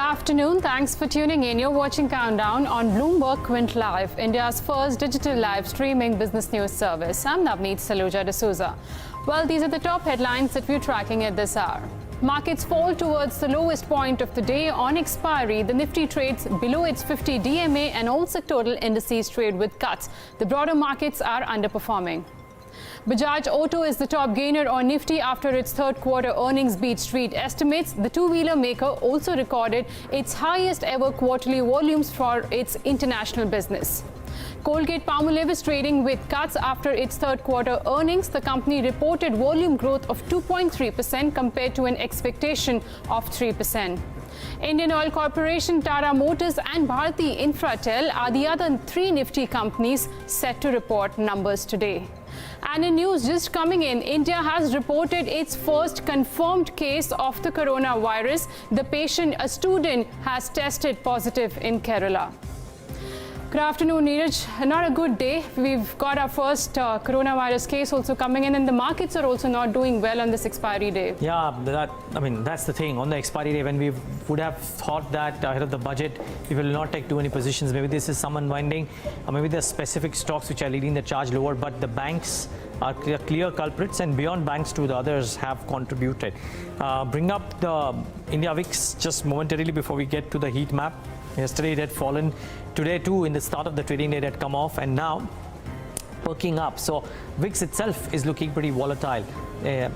afternoon. Thanks for tuning in. You're watching Countdown on Bloomberg Quint Live, India's first digital live streaming business news service. I'm Navneet Saluja D'Souza. Well, these are the top headlines that we're tracking at this hour. Markets fall towards the lowest point of the day. On expiry, the Nifty trades below its 50 DMA and all sectoral indices trade with cuts. The broader markets are underperforming. Bajaj Auto is the top gainer on Nifty after its third quarter earnings beat street estimates. The two-wheeler maker also recorded its highest ever quarterly volumes for its international business. Colgate-Palmolive is trading with cuts after its third quarter earnings. The company reported volume growth of 2.3% compared to an expectation of 3%. Indian Oil Corporation, Tata Motors and Bharti Infratel are the other three Nifty companies set to report numbers today. And in news just coming in, India has reported its first confirmed case of the coronavirus. The patient, a student, has tested positive in Kerala. Good afternoon, Neeraj. Not a good day. We've got our first coronavirus case also coming in, and the markets are also not doing well on this expiry day. Yeah, that's the thing. On the expiry day, when we would have thought that ahead of the budget, we will not take too many positions. Maybe this is some unwinding, or maybe there's specific stocks which are leading the charge lower, but the banks are clear culprits, and beyond banks too, the others have contributed. Bring up the India VIX just momentarily before we get to the heat map. Yesterday it had fallen. Today too, in the start of the trading day, it had come off, and now perking up. So VIX itself is looking pretty volatile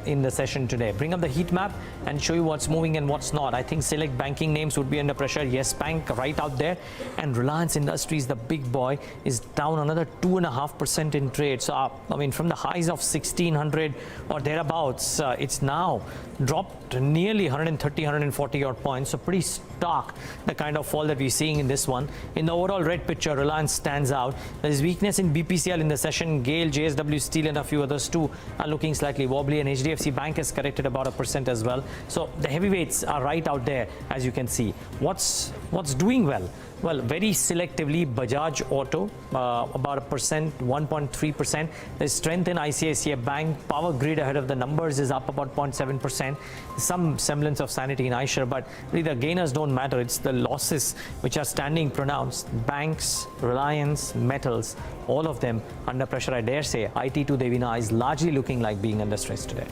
in the session today. Bring up the heat map and show you what's moving and what's not. I think select banking names would be under pressure. Yes Bank right out there, and Reliance Industries, the big boy, is down another 2.5% in trade. So from the highs of 1600 or thereabouts, it's now dropped nearly 130, 140 odd points. So pretty stark the kind of fall that we're seeing in this one. In the overall red picture, Reliance stands out. There's weakness in BPCL in the session. GAIL, JSW Steel and a few others too are looking slightly wobbly, and HDFC Bank has corrected about 1% as well. So the heavyweights are right out there, as you can see. What's doing well? Well, very selectively, Bajaj Auto, about 1%, 1.3%. There's strength in ICICI Bank. Power Grid ahead of the numbers is up about 0.7%. Some semblance of sanity in iShares, but really the gainers don't matter. It's the losses which are standing pronounced. Banks, Reliance, metals, all of them under pressure, I dare say. IT to Devina is largely looking like being under stress today.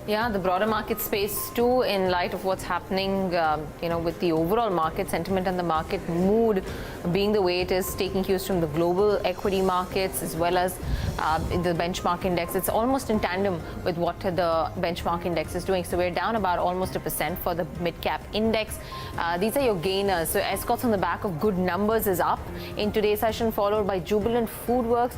Yeah, the broader market space too, in light of what's happening, with the overall market sentiment and the market mood being the way it is, taking cues from the global equity markets as well as the benchmark index. It's almost in tandem with what the benchmark index is doing. So we're down about almost 1% for the mid-cap index. These are your gainers. So Escorts on the back of good numbers is up in today's session, followed by Jubilant FoodWorks.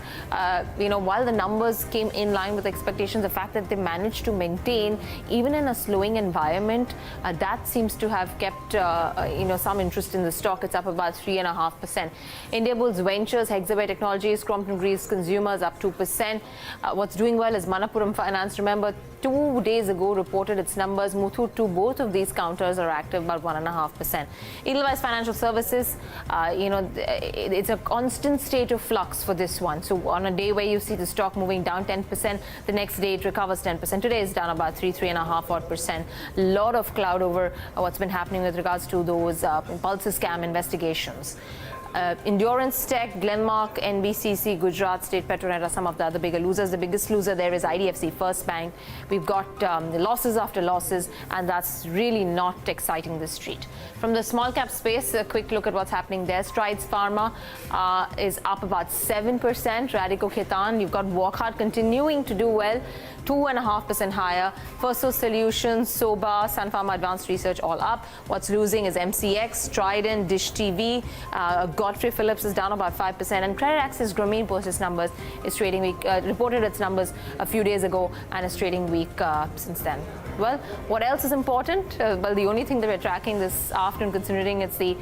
While the numbers came in line with expectations, the fact that they managed to maintain even in a slowing environment, that seems to have kept some interest in the stock. It's up about 3.5%. Indiabulls Ventures, Hexaware Technologies, Crompton Greaves Consumers up 2%. What's doing well is Manappuram Finance. Remember, 2 days ago reported its numbers. Muthoot too, both of these counters are active, about 1.5%. Edelweiss Financial Services, it's a constant state of flux for this one. So on a day where you see the stock moving down 10%, the next day it recovers 10%. Today it's down about 3.5%. A lot of cloud over what's been happening with regards to those Impulsive scam investigations. Endurance Tech, Glenmark, NBCC, Gujarat State Petronet are some of the other bigger losers. The biggest loser there is IDFC First Bank. We've got losses after losses, and that's really not exciting the street. From the small cap space, a quick look at what's happening there. Strides Pharma is up about 7%. Radico Khaitan, you've got Wockhardt continuing to do well, 2.5% higher. First Solutions, Soba, Sun Pharma Advanced Research all up. What's losing is MCX, Trident, Dish TV, Godfrey Phillips is down about 5%, and Credit Access Grameen post its numbers, is trading weak, reported its numbers a few days ago and is trading weak since then. Well, what else is important? Well, the only thing that we're tracking this afternoon, considering it's the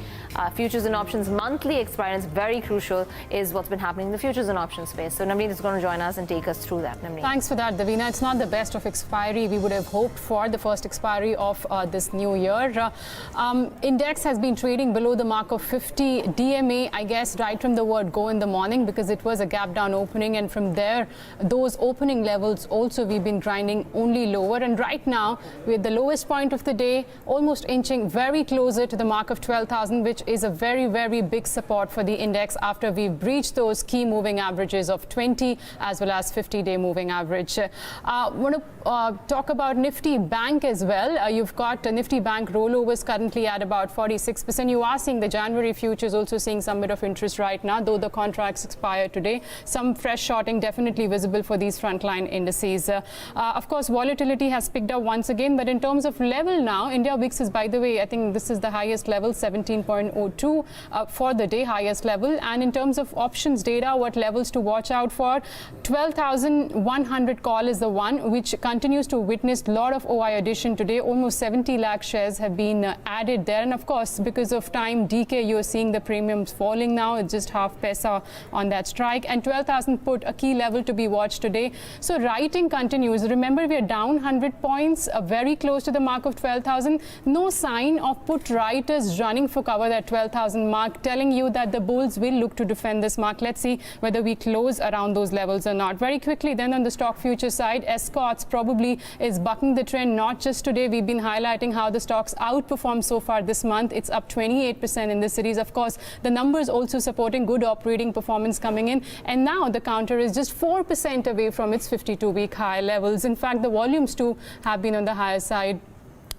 futures and options monthly experience, very crucial, is what's been happening in the futures and options space. So Navneet is going to join us and take us through that. Navneet. Thanks for that, Davina. It's not the best of expiry we would have hoped for, the first expiry of this new year. Index has been trading below the mark of 50 DMA me, I guess, right from the word go in the morning, because it was a gap down opening, and from there, those opening levels also we've been grinding only lower, and right now we're at the lowest point of the day, almost inching very closer to the mark of 12,000, which is a very, very big support for the index after we've breached those key moving averages of 20 as well as 50-day moving average. I want to talk about Nifty Bank as well. You've got Nifty Bank rollovers currently at about 46%. You are seeing the January futures also seeing some bit of interest right now, though the contracts expire today. Some fresh shorting definitely visible for these frontline indices. Of course, volatility has picked up once again, but in terms of level now, India VIX is, by the way, I think this is the highest level, 17.02 for the day, highest level. And in terms of options data, what levels to watch out for? 12,100 call is the one which continues to witness a lot of OI addition today. Almost 70 lakh shares have been added there, and of course, because of time decay, you're seeing the premiums falling now. It's just half paisa on that strike, and 12,000 put, a key level to be watched today. So writing continues. Remember, we are down 100 points, very close to the mark of 12,000. No sign of put writers running for cover that 12,000 mark, telling you that the bulls will look to defend this mark. Let's see whether we close around those levels or not. Very quickly then, on the stock future side, Escorts probably is bucking the trend, not just today. We've been highlighting how the stocks outperformed so far this month. It's up 28% in this series. Of course, the numbers also supporting good operating performance coming in, and now the counter is just 4% away from its 52-week high levels. In fact, the volumes too have been on the higher side.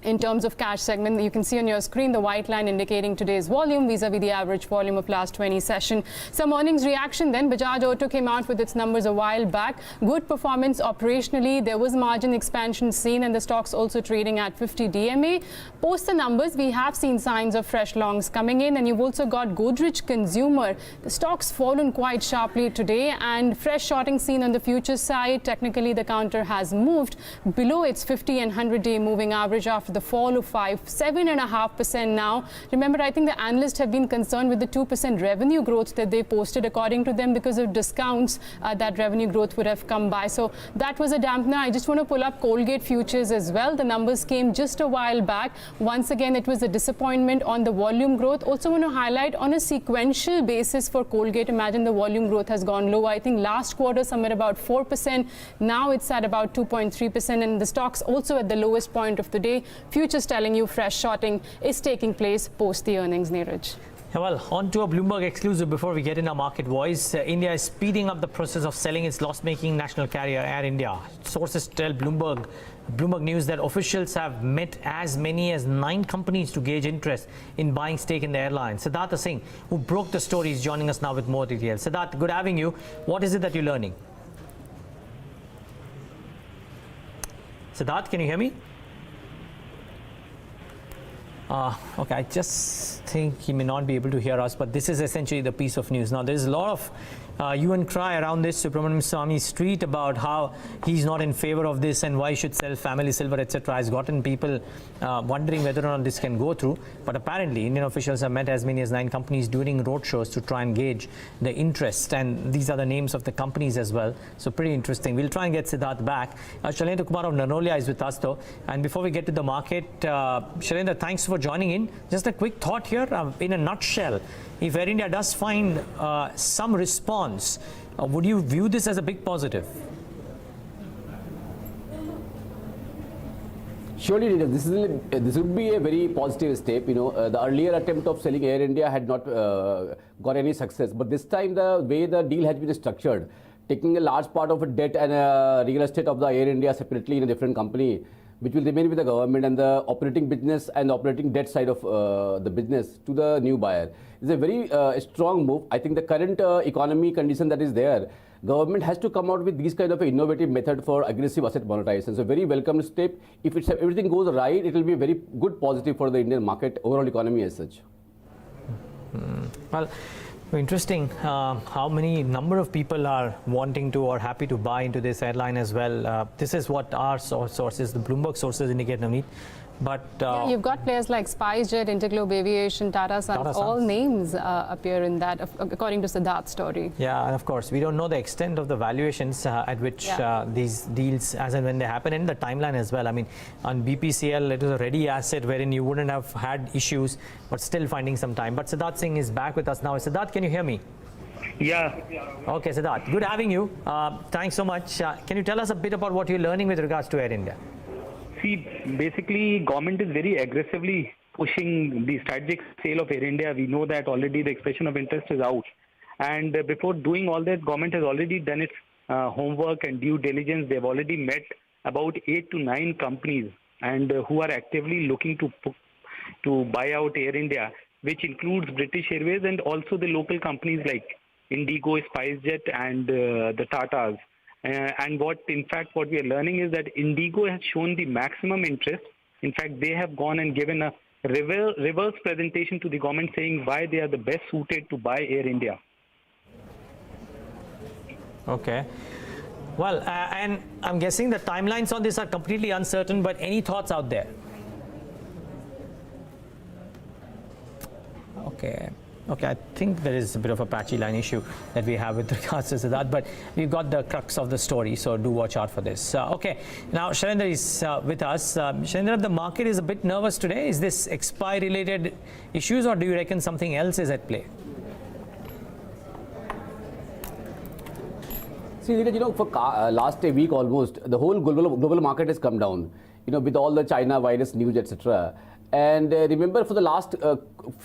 In terms of cash segment, you can see on your screen the white line indicating today's volume vis-a-vis the average volume of last 20 session. Some earnings reaction then. Bajaj Auto came out with its numbers a while back. Good performance operationally. There was margin expansion seen, and the stock's also trading at 50 DMA. Post the numbers, we have seen signs of fresh longs coming in, and you've also got Godrej Consumer. The stock's fallen quite sharply today, and fresh shorting seen on the futures side. Technically, the counter has moved below its 50 and 100-day moving average after the fall of 7.5% now. Remember, I think the analysts have been concerned with the 2% revenue growth that they posted. According to them, because of discounts, that revenue growth would have come by. So that was a dampener. I just want to pull up Colgate futures as well. The numbers came just a while back. Once again, it was a disappointment on the volume growth. Also want to highlight on a sequential basis for Colgate. Imagine the volume growth has gone low. I think last quarter somewhere about 4%. Now it's at about 2.3%, and the stock's also at the lowest point of the day. Futures telling you fresh shorting is taking place post the earnings, Neeraj. Well, on to a Bloomberg exclusive before we get in our market voice. India is speeding up the process of selling its loss-making national carrier, Air India. Sources tell Bloomberg News that officials have met as many as 9 companies to gauge interest in buying stake in the airline. Siddhartha Singh, who broke the story, is joining us now with more details. Siddharth, good having you. What is it that you're learning? Siddharth, can you hear me? Okay, I just think he may not be able to hear us, but this is essentially the piece of news. Now, there is a lot of hue and cry around this Subramanian Swamy street about how he's not in favor of this and why he should sell family silver, etc. has gotten people wondering whether or not this can go through. But apparently, Indian officials have met as many as 9 companies during roadshows to try and gauge the interest, and these are the names of the companies as well. So pretty interesting. We'll try and get Siddharth back. Shailendra Kumar of Nanolia is with us though. And before we get to the market, Shailendra, thanks for joining in. Just a quick thought here, in a nutshell, if Air India does find some response, would you view this as a big positive? Surely, this would be a very positive step. You know, the earlier attempt of selling Air India had not got any success, but this time the way the deal has been structured, taking a large part of a debt and real estate of the Air India separately in a different company, which will remain with the government, and the operating business and operating debt side of the business to the new buyer. It's a very strong move. I think the current economy condition that is there, government has to come out with these kind of innovative method for aggressive asset monetization. So very welcome step. If everything goes right, it will be a very good positive for the Indian market, overall economy as such. Well, interesting how many number of people are wanting to or happy to buy into this airline as well. This is what our sources, the Bloomberg sources indicate, Navneet. But You've got players like SpiceJet, Interglobe Aviation, Tata Sons, all names appear in that, according to Siddharth's story. yeah, and of course, we don't know the extent of the valuations at which these deals, as and when they happen, and the timeline as well. I mean, on BPCL, it was a ready asset wherein you wouldn't have had issues, but still finding some time. But Siddharth Singh is back with us now. Siddharth, can you hear me? Yeah. Okay, Siddharth, good having you. Thanks so much. Can you tell us a bit about what you're learning with regards to Air India? See, basically, government is very aggressively pushing the strategic sale of Air India. We know that already the expression of interest is out. And before doing all that, government has already done its homework and due diligence. They've already met about 8 to 9 companies and who are actively looking to buy out Air India, which includes British Airways and also the local companies like Indigo, SpiceJet and the Tatas. And what we are learning is that Indigo has shown the maximum interest. In fact, they have gone and given a reverse presentation to the government saying why they are the best suited to buy Air India. Okay. Well, and I'm guessing the timelines on this are completely uncertain, but any thoughts out there? Okay. Okay, I think there is a bit of a patchy line issue that we have with regards to that, but we've got the crux of the story, so do watch out for this. Okay, now Shailendra is with us. Shailendra, the market is a bit nervous today. Is this expiry-related issues, or do you reckon something else is at play? See, for last a week almost, the whole global market has come down, with all the China virus news, etc. And remember, for the last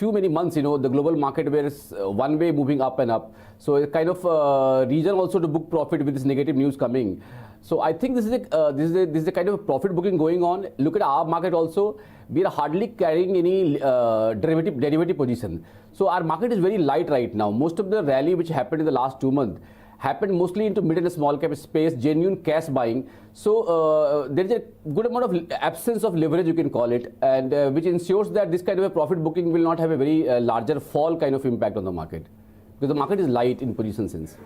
many months, the global market was one way moving up and up. So a kind of reason also to book profit with this negative news coming. So I think this is a kind of profit booking going on. Look at our market also. We are hardly carrying any derivative position. So our market is very light right now. Most of the rally which happened in the last 2 months happened mostly into mid and small cap space, genuine cash buying. So there is a good amount of absence of leverage, you can call it, and which ensures that this kind of a profit booking will not have a very larger fall kind of impact on the market, because the market is light in position sense.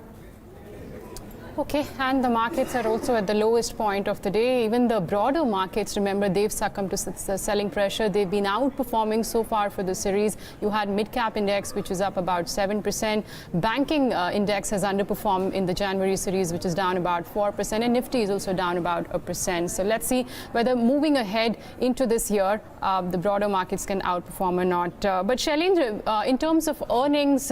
Okay, and the markets are also at the lowest point of the day. Even the broader markets, remember, they've succumbed to selling pressure. They've been outperforming so far for the series. You had mid-cap index, which is up about 7%. Banking index has underperformed in the January series, which is down about 4%. And Nifty is also down about 1%. So let's see whether moving ahead into this year, the broader markets can outperform or not. But Shailendra, in terms of earnings,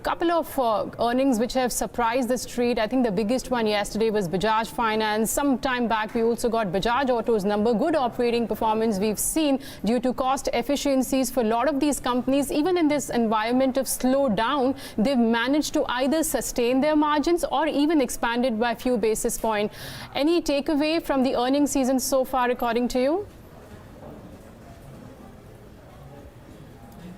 couple of earnings which have surprised the street. I think the biggest one yesterday was Bajaj Finance. Some time back, we also got Bajaj Auto's number. Good operating performance we've seen due to cost efficiencies for a lot of these companies. Even in this environment of slowdown, they've managed to either sustain their margins or even expanded by a few basis points. Any takeaway from the earnings season so far, according to you?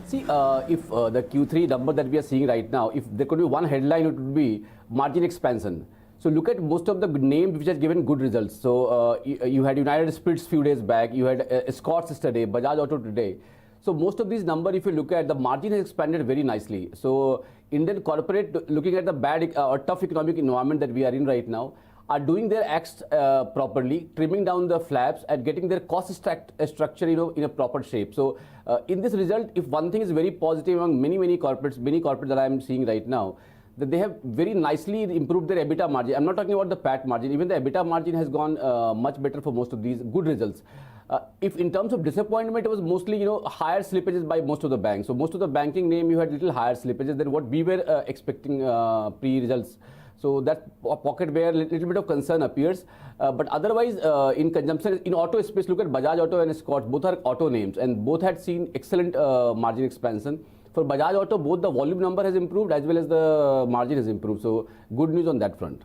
See, if the Q3 number that we are seeing right now, if there could be one headline, it would be margin expansion. So look at most of the names which has given good results. So you had United Spirits few days back, you had Escorts yesterday, Bajaj Auto today. So most of these numbers, if you look at, the margin has expanded very nicely. So Indian corporate, looking at the bad or tough economic environment that we are in right now, are doing their acts properly, trimming down the flaps and getting their cost structure in a proper shape. So in this result, if one thing is very positive among many corporates that I am seeing right now, that they have very nicely improved their EBITDA margin. I'm not talking about the PAT margin. Even the EBITDA margin has gone much better for most of these good results. If in terms of disappointment, it was mostly higher slippages by most of the banks. So most of the banking name, you had little higher slippages than what we were expecting pre-results. So that pocket where a little bit of concern appears. But otherwise, in consumption, in auto space, look at Bajaj Auto and Escorts. Both are auto names and both had seen excellent margin expansion. For Bajaj Auto, both the volume number has improved as well as the margin has improved. So good news on that front.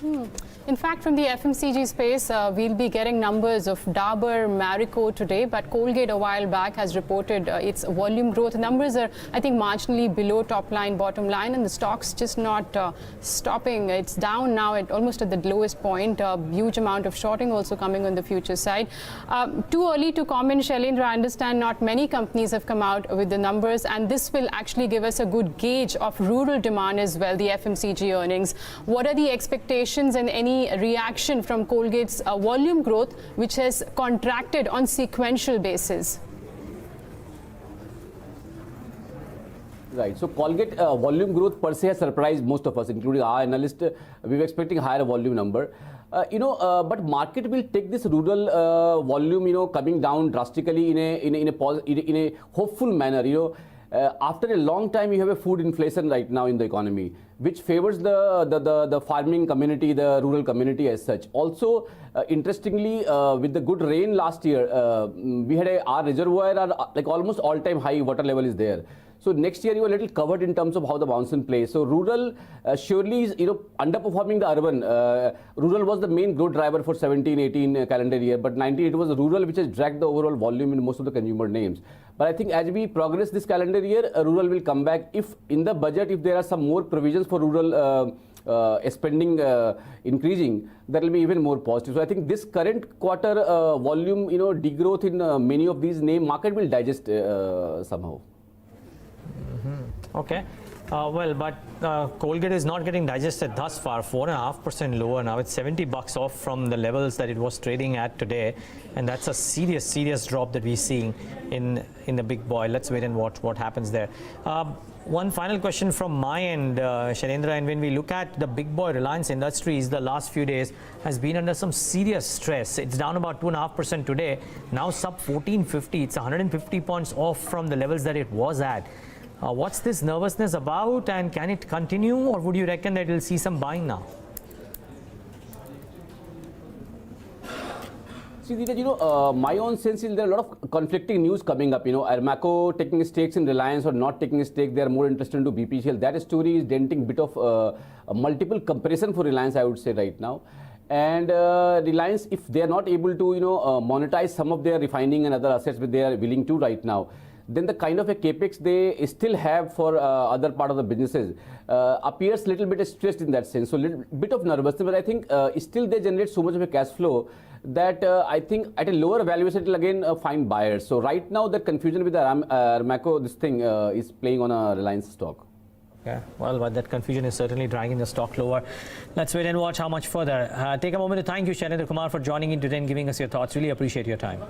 In fact, from the FMCG space, we'll be getting numbers of Dabur, Marico today, but Colgate a while back has reported its volume growth. Numbers are, I think, marginally below top line, bottom line, and the stock's just not stopping. It's down now at almost at the lowest point. Huge amount of shorting also coming on the future side. Too early to comment, Shailendra. I understand not many companies have come out with the numbers, and this will actually give us a good gauge of rural demand as well, the FMCG earnings. What are the expectations observations and any reaction from Colgate's volume growth, which has contracted on sequential basis? Right. So Colgate volume growth per se has surprised most of us, including our analyst. We were expecting higher volume number. But market will take this rural volume, coming down drastically in a hopeful manner. After a long time, you have a food inflation right now in the economy, which favors the farming community, the rural community as such. Also, interestingly, with the good rain last year, we had our reservoir are like almost all-time high water level is there. So next year you are a little covered in terms of how the monsoon plays. So rural surely is underperforming the urban. Rural was the main growth driver for 17-18 calendar year, but 19 it was rural which has dragged the overall volume in most of the consumer names. But I think as we progress this calendar year, rural will come back. If in the budget, if there are some more provisions for rural spending increasing, that will be even more positive. So I think this current quarter volume, degrowth in many of these name market will digest somehow. Okay. But Colgate is not getting digested thus far. 4.5% lower now. It's $70 off from the levels that it was trading at today, and that's a serious drop that we're seeing in the big boy. Let's wait and watch what happens there. One final question from my end, Shailendra, and when we look at the big boy Reliance Industries, the last few days has been under some serious stress. It's down about 2.5% today, now sub 1450. It's 150 points off from the levels that it was at. What's this nervousness about, and can it continue, or would you reckon that we'll see some buying now? See, Dheeraj, my own sense is there are a lot of conflicting news coming up. Aramco taking stakes in Reliance or not taking a stake. They are more interested into BPCL. That story is denting bit of a multiple comparison for Reliance, I would say right now. And Reliance, if they are not able to, monetize some of their refining and other assets which they are willing to right now, then the kind of a capex they still have for other part of the businesses appears a little bit stressed in that sense. So a little bit of nervousness, but I think still they generate so much of a cash flow that I think at a lower valuation it will again find buyers. So right now the confusion with the Aramco, this thing is playing on a Reliance stock. Yeah, but that confusion is certainly dragging the stock lower. Let's wait and watch how much further. Take a moment to thank you, Shailendra Kumar, for joining in today and giving us your thoughts. Really appreciate your time.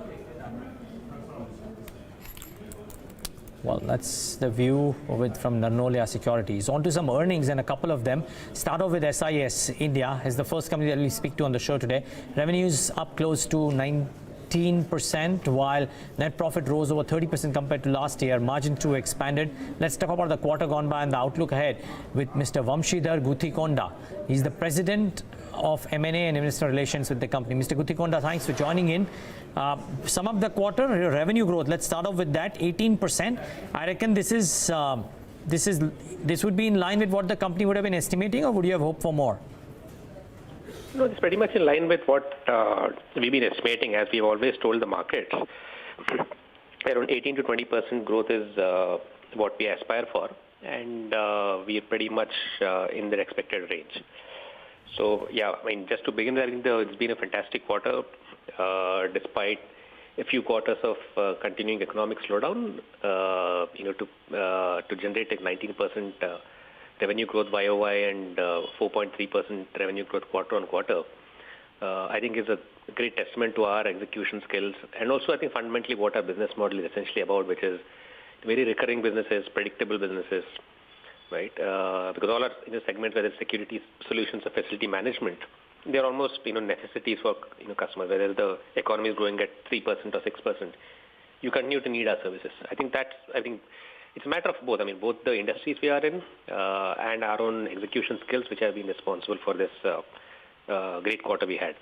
Well, that's the view from Narnolia Securities. On to some earnings, and a couple of them. Start off with SIS India as the first company that we speak to on the show today. Revenues up close to 19%, while net profit rose over 30% compared to last year. Margin too expanded. Let's talk about the quarter gone by and the outlook ahead with Mr. Vamshidhar Guthikonda. He's the president of M&A and Investor Relations with the company. Mr. Guthikonda, thanks for joining in. Sum up the quarter revenue growth. Let's start off with that, 18%. I reckon this would be in line with what the company would have been estimating, or would you have hoped for more? No, it's pretty much in line with what we've been estimating, as we've always told the market. Around 18 to 20% growth is what we aspire for, and we are pretty much in the expected range. So, yeah, I mean, just to begin, I think it's been a fantastic quarter, despite a few quarters of continuing economic slowdown. To generate a 19% revenue growth YOY and 4.3% revenue growth quarter on quarter, I think is a great testament to our execution skills, and also I think fundamentally what our business model is essentially about, which is very recurring businesses, predictable businesses, right? Because all our segments, whether it's security solutions or facility management, they're almost necessities for customers. Whether the economy is growing at 3% or 6%, you continue to need our services. I think it's a matter of both. I mean, both the industries we are in and our own execution skills, which have been responsible for this great quarter we had.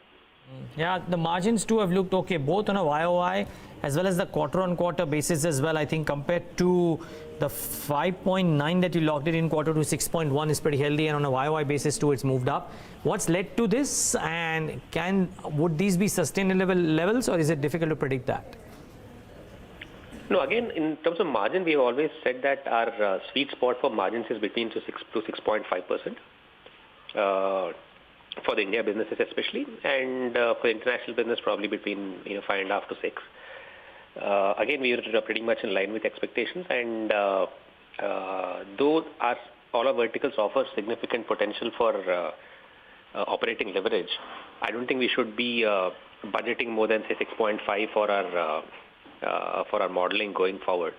Yeah, the margins too have looked okay, both on a YOY as well as the quarter-on-quarter basis as well. I think compared to the 5.9 that you logged it in quarter to 6.1 is pretty healthy, and on a YOY basis too, it's moved up. What's led to this, and would these be sustainable levels, or is it difficult to predict that? No, again, in terms of margin, we have always said that our sweet spot for margins is between 6 to 6.5%. For the India businesses especially, and for international business probably between 5.5 to 6. Again, we are pretty much in line with expectations, and though all our verticals offer significant potential for operating leverage, I don't think we should be budgeting more than say 6.5 for our modeling going forward,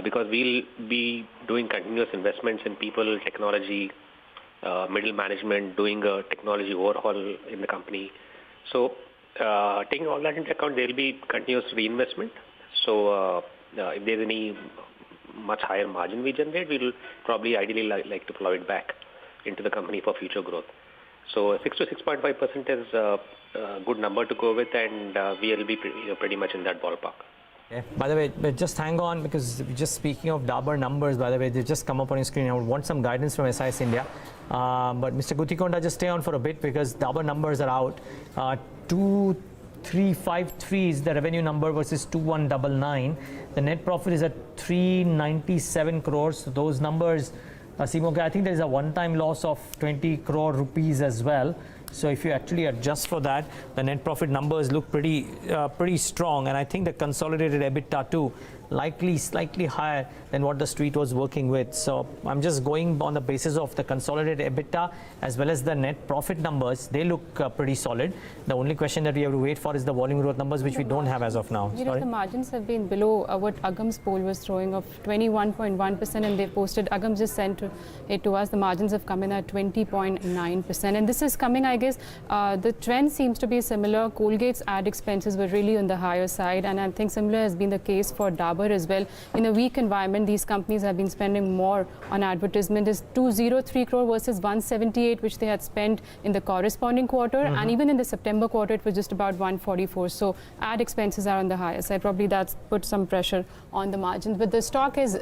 because we'll be doing continuous investments in people, technology, middle management, doing a technology overhaul in the company. So taking all that into account, there will be continuous reinvestment. So if there's any much higher margin we generate, we will probably ideally like to plow it back into the company for future growth. So 6 to 6.5% is a good number to go with, and we will be pretty much in that ballpark. Okay. By the way, but just hang on, because just speaking of Dabur numbers, by the way, they just come up on your screen. I would want some guidance from SIS India. But Mr. Gutikonda, just stay on for a bit, because Dabur numbers are out. 2353 is the revenue number versus 2199. The net profit is at 397 crores. So those numbers seem okay. I think there is a one-time loss of 20 crore rupees as well. So if you actually adjust for that, the net profit numbers look pretty strong, and I think the consolidated EBITDA too likely slightly higher than what the street was working with. So I'm just going on the basis of the consolidated EBITDA as well as the net profit numbers. They look pretty solid. The only question that we have to wait for is the volume growth numbers, which we don't have as of now. The margins have been below what Agam's poll was throwing of 21.1%, and they posted, Agam just sent it to us, the margins have come in at 20.9%, and this is coming, I guess, the trend seems to be similar. Colgate's ad expenses were really on the higher side, and I think similar has been the case for Dabur as well. In a weak environment, these companies have been spending more on advertisement. Is 203 crore versus 178, which they had spent in the corresponding quarter, and even in the September quarter, it was just about 144. So ad expenses are on the higher side. Probably that's put some pressure on the margins. But the stock has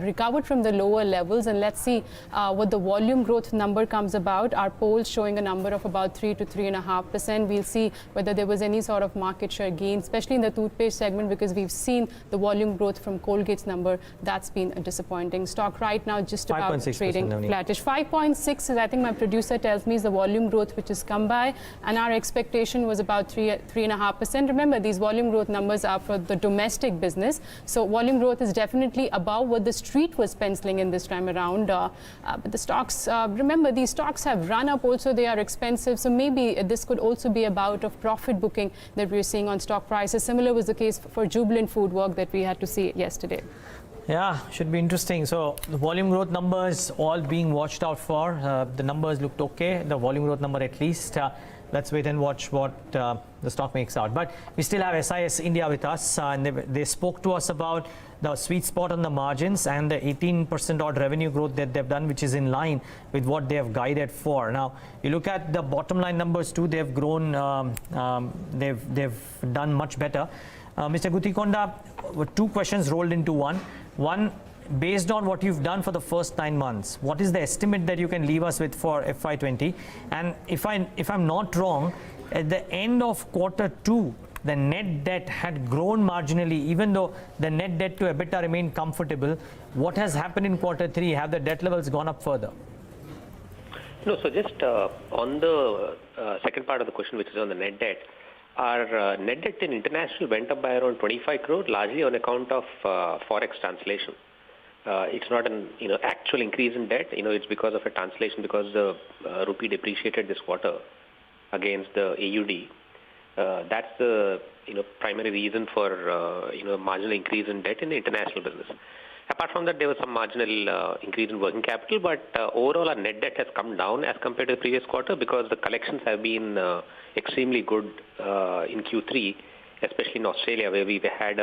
recovered from the lower levels, and let's see what the volume growth number comes about. Our polls showing a number of about 3 to 3.5%. We'll see whether there was any sort of market share gain, especially in the toothpaste segment, because we've seen the volume growth from Colgate's number. That's been a disappointing. Stock right now just about trading flattish. 5.6 is, I think my producer tells me, is the volume growth which has come by, and our expectation was about 3.5%. Remember, these volume growth numbers are for the domestic business, so volume growth is definitely above what the street was penciling in this time around. But the stocks, remember, these stocks have run up also. They are expensive, so maybe this could also be a bout of profit booking that we're seeing on stock prices. Similar was the case for Jubilant Foodwork that we had to see yesterday. Yeah, should be interesting. So the volume growth numbers all being watched out for. The numbers looked okay, the volume growth number at least. Let's wait and watch what the stock makes out. But we still have SIS India with us, and they spoke to us about the sweet spot on the margins and the 18% odd revenue growth that they've done, which is in line with what they have guided for. Now, you look at the bottom line numbers too, they've grown, they've done much better. Mr. Gutikonda, two questions rolled into one. One, based on what you've done for the first 9 months, what is the estimate that you can leave us with for FY20? And if I'm not wrong, at the end of Q2, the net debt had grown marginally, even though the net debt to EBITDA remained comfortable. What has happened in Q3? Have the debt levels gone up further? No, so just on the second part of the question, which is on the net debt, our net debt in international went up by around 25 crore, largely on account of forex translation. It's not an actual increase in debt. It's because of a translation, because the rupee depreciated this quarter against the AUD. That's the primary reason for marginal increase in debt in the international business. Apart from that, there was some marginal increase in working capital, but overall our net debt has come down as compared to the previous quarter, because the collections have been extremely good in Q3, especially in Australia, where we had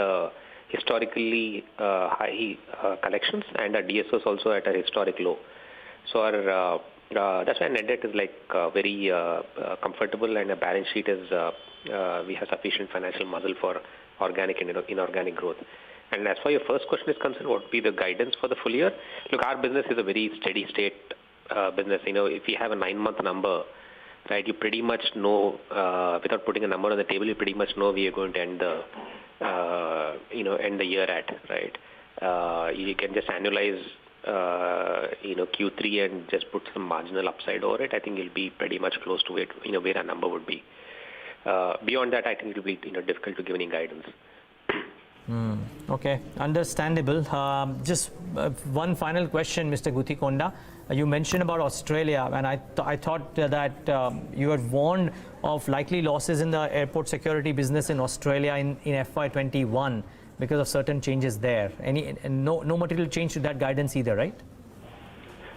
historically high collections, and our DSOs also at a historic low. So our that's why net debt is very comfortable, and our balance sheet is we have sufficient financial muscle for organic and inorganic growth. And as far as your first question is concerned, what would be the guidance for the full year? Look, our business is a very steady state business. If you have a 9-month number, right, you pretty much know, without putting a number on the table, you pretty much know where you're going to end the year at, right? You can just annualize Q3 and just put some marginal upside over it. I think it'll be pretty much close to it, where our number would be. Beyond that, I think it will be difficult to give any guidance. Okay, understandable. Just one final question, Mr. Gutikonda. You mentioned about Australia, and I thought that you had warned of likely losses in the airport security business in Australia in FY21 because of certain changes there. No material change to that guidance either, right?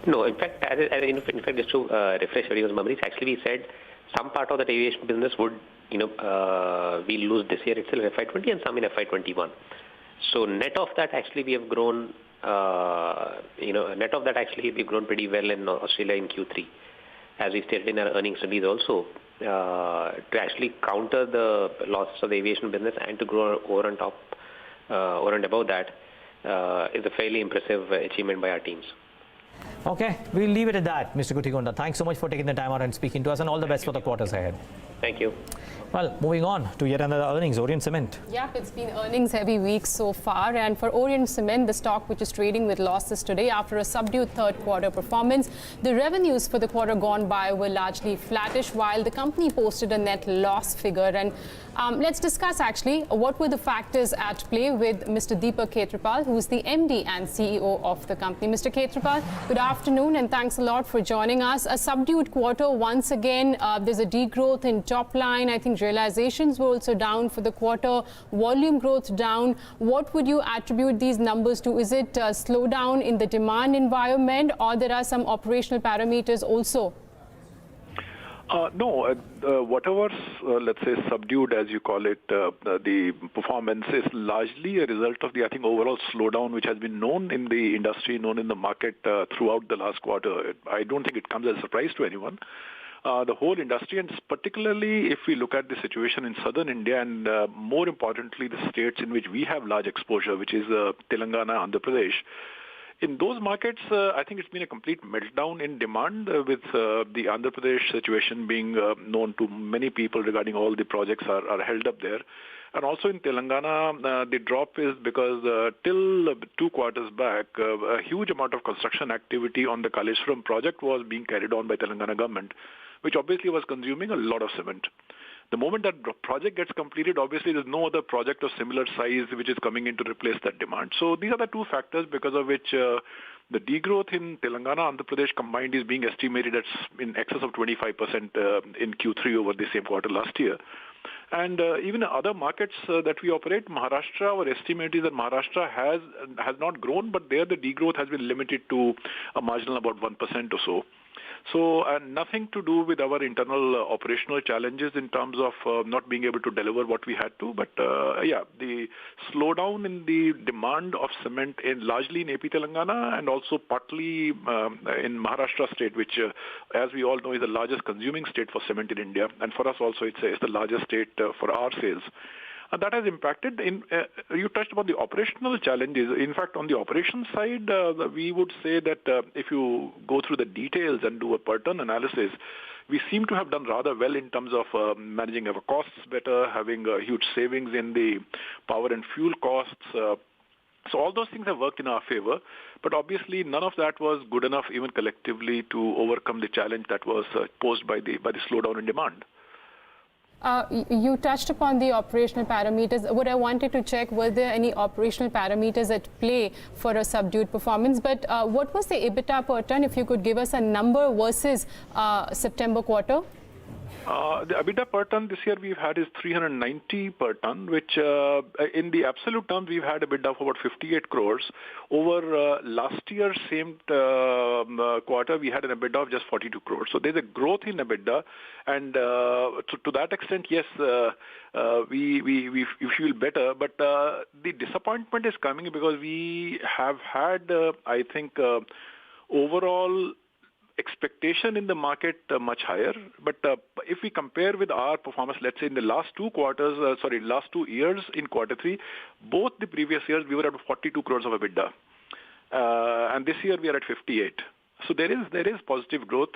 No, in fact, just to refresh everyone's memories, actually we said some part of that aviation business would, we lose this year itself, FY20, and some in FY21. So net of that, actually, we have grown. Net of that, actually, we've grown pretty well in Australia in Q3, as we stated in our earnings release also, to actually counter the losses of the aviation business and to grow over and above that is a fairly impressive achievement by our teams. Okay, we'll leave it at that, Mr. Gutikonda. Thanks so much for taking the time out and speaking to us, and all the best for the quarters ahead. Thank you. Well, moving on to yet another earnings, Orient Cement. Yeah, it's been earnings heavy week so far, and for Orient Cement, the stock which is trading with losses today after a subdued third quarter performance, the revenues for the quarter gone by were largely flattish, while the company posted a net loss figure. And let's discuss actually what were the factors at play with Mr. Deepak Khetrapal, who is the MD and CEO of the company. Mr. Khetrapal, good afternoon, and thanks a lot for joining us. A subdued quarter once again. There's a degrowth in top line. I think realizations were also down for the quarter. Volume growth down. What would you attribute these numbers to? Is it a slowdown in the demand environment, or there are some operational parameters also? No, whatever's, let's say, subdued, as you call it, the performance is largely a result of the, I think, overall slowdown which has been known in the industry, known in the market throughout the last quarter. I don't think it comes as a surprise to anyone. The whole industry, and particularly if we look at the situation in southern India and more importantly the states in which we have large exposure, which is Telangana, Andhra Pradesh. In those markets, I think it's been a complete meltdown in demand with the Andhra Pradesh situation being known to many people regarding all the projects are held up there. And also in Telangana, the drop is because till 2 quarters back, a huge amount of construction activity on the Kaleshwaram project was being carried on by Telangana government, which obviously was consuming a lot of cement. The moment that project gets completed, obviously there's no other project of similar size which is coming in to replace that demand. So these are the two factors because of which the degrowth in Telangana, Andhra Pradesh combined is being estimated at in excess of 25% in Q3 over the same quarter last year. And even other markets that we operate, Maharashtra, our estimate is that Maharashtra has not grown, but there the degrowth has been limited to a marginal about 1% or so. So nothing to do with our internal operational challenges in terms of not being able to deliver what we had to. But the slowdown in the demand of cement largely in AP Telangana and also partly in Maharashtra state, which as we all know is the largest consuming state for cement in India. And for us also it's the largest state for our sales. And that has impacted. You touched about the operational challenges. In fact, on the operations side, we would say that if you go through the details and do a per ton analysis, we seem to have done rather well in terms of managing our costs better, having huge savings in the power and fuel costs. So all those things have worked in our favor, but obviously none of that was good enough even collectively to overcome the challenge that was posed by the slowdown in demand. You touched upon the operational parameters. What I wanted to check, were there any operational parameters at play for a subdued performance? But what was the EBITDA per ton, if you could give us a number versus September quarter? The EBITDA per ton this year we've had is 390 per ton, which in the absolute terms we've had EBITDA of about 58 crores. Over last year's same quarter we had an EBITDA of just 42 crores. So there's a growth in EBITDA, and to that extent, yes, we feel better. But the disappointment is coming because we have had, I think, overall expectation in the market much higher. But if we compare with our performance, let's say in the last 2 quarters, last 2 years in quarter 3, both the previous years we were at 42 crores of EBITDA. And this year we are at 58. So there is positive growth.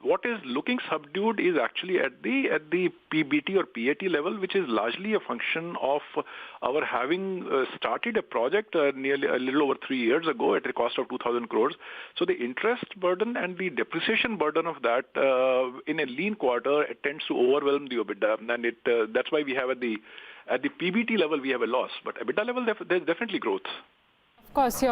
What is looking subdued is actually at the PBT or PAT level, which is largely a function of our having started a project nearly a little over 3 years ago at a cost of 2,000 crores. So the interest burden and the depreciation burden of that in a lean quarter, it tends to overwhelm the EBITDA, and that's why we have at the PBT level we have a loss, but EBITDA level there's definitely growth. Of course,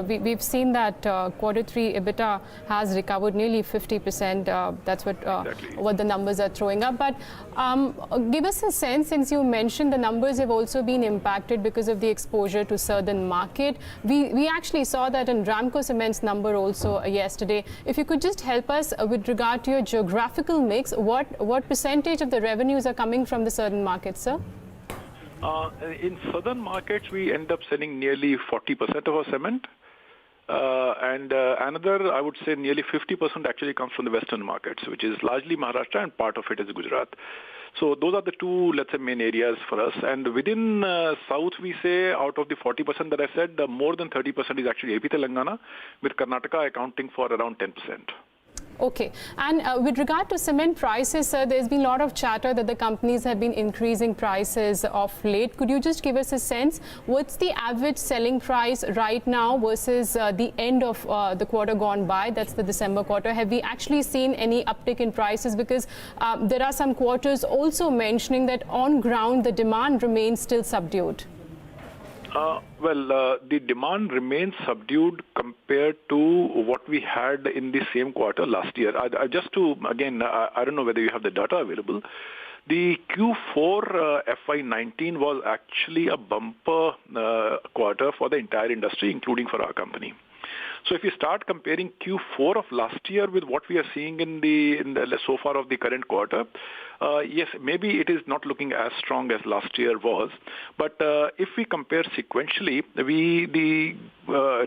we've seen that quarter three EBITDA has recovered nearly 50%. That's what the numbers are throwing up. But give us a sense, since you mentioned the numbers have also been impacted because of the exposure to southern market. We actually saw that in Ramco Cement's number also yesterday. If you could just help us with regard to your geographical mix, what percentage of the revenues are coming from the southern market, sir? In southern markets, we end up selling nearly 40% of our cement. And another, I would say nearly 50% actually comes from the western markets, which is largely Maharashtra and part of it is Gujarat. So those are the two, let's say, main areas for us. And within South, we say out of the 40% that I said, more than 30% is actually AP Telangana, with Karnataka accounting for around 10%. Okay. And with regard to cement prices, sir, there's been a lot of chatter that the companies have been increasing prices of late. Could you just give us a sense? What's the average selling price right now versus the end of the quarter gone by? That's the December quarter. Have we actually seen any uptick in prices? Because there are some quarters also mentioning that on ground the demand remains still subdued. The demand remains subdued compared to what we had in the same quarter last year. Just to, again, I don't know whether you have the data available. The Q4 FY19 was actually a bumper quarter for the entire industry, including for our company. So if you start comparing Q4 of last year with what we are seeing in the so far of the current quarter, yes, maybe it is not looking as strong as last year was. But if we compare sequentially, the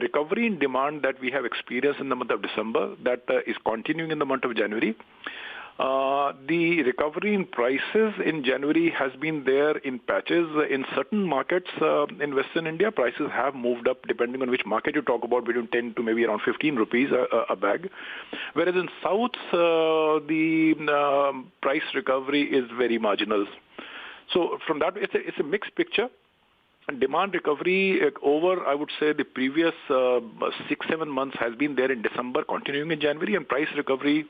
recovery in demand that we have experienced in the month of December, that is continuing in the month of January. The recovery in prices in January has been there in patches. In certain markets in Western India, prices have moved up depending on which market you talk about, between 10 to maybe around 15 rupees a bag. Whereas in South, the price recovery is very marginal. So from that, it's a mixed picture. Demand recovery over, I would say, the previous 6-7 months has been there in December, continuing in January, and price recovery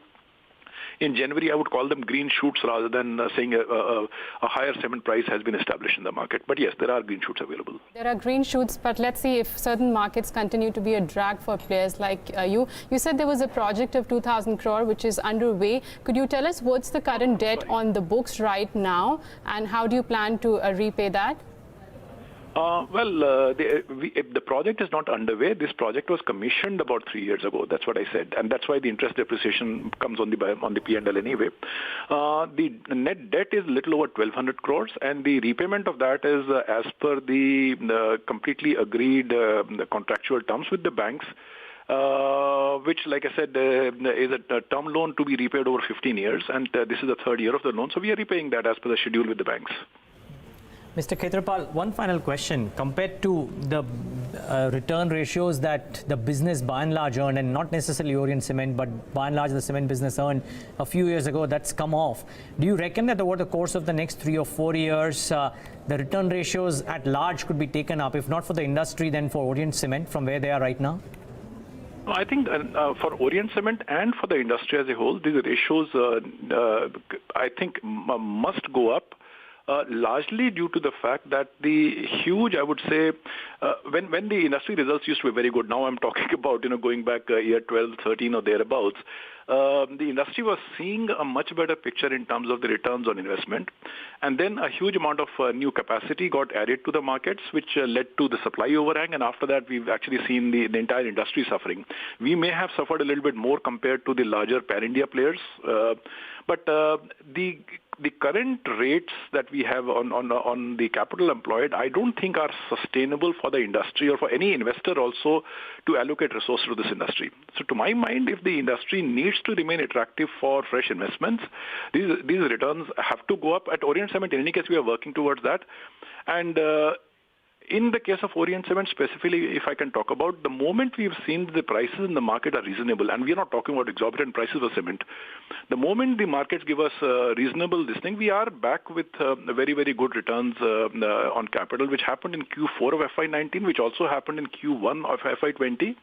in January, I would call them green shoots rather than saying a higher cement price has been established in the market. But yes, there are green shoots available. There are green shoots, but let's see if certain markets continue to be a drag for players like you. You said there was a project of 2,000 crore which is underway. Could you tell us what's the current debt on the books right now and how do you plan to repay that? The project is not underway. This project was commissioned about 3 years ago. That's what I said. And that's why the interest depreciation comes on the P&L anyway. The net debt is a little over 1,200 crores. And the repayment of that is as per the completely agreed the contractual terms with the banks. Which, like I said, is a term loan to be repaid over 15 years. And this is the third year of the loan. So we are repaying that as per the schedule with the banks. Mr. Khetrapal, one final question. Compared to the return ratios that the business by and large earned, and not necessarily Orient Cement, but by and large the cement business earned a few years ago, that's come off. Do you reckon that over the course of the next 3 or 4 years, the return ratios at large could be taken up, if not for the industry, then for Orient Cement from where they are right now? I think for Orient Cement and for the industry as a whole, these ratios, I think, must go up. Largely due to the fact that the huge, I would say, when the industry results used to be very good, now I'm talking about, going back year 12, 13 or thereabouts, the industry was seeing a much better picture in terms of the returns on investment. And then a huge amount of new capacity got added to the markets, which led to the supply overhang. And after that, we've actually seen the entire industry suffering. We may have suffered a little bit more compared to the larger pan-India players. But the current rates that we have on the capital employed, I don't think are sustainable for the industry or for any investor also to allocate resources to this industry. So to my mind, if the industry needs to remain attractive for fresh investments, these returns have to go up. At Orient Cement, in any case, we are working towards that. And In the case of Orient Cement specifically, if I can talk about, the moment we've seen the prices in the market are reasonable, and we are not talking about exorbitant prices of cement, the moment the markets give us reasonable this thing, we are back with very, very good returns on capital, which happened in Q4 of FY19, which also happened in Q1 of FY20.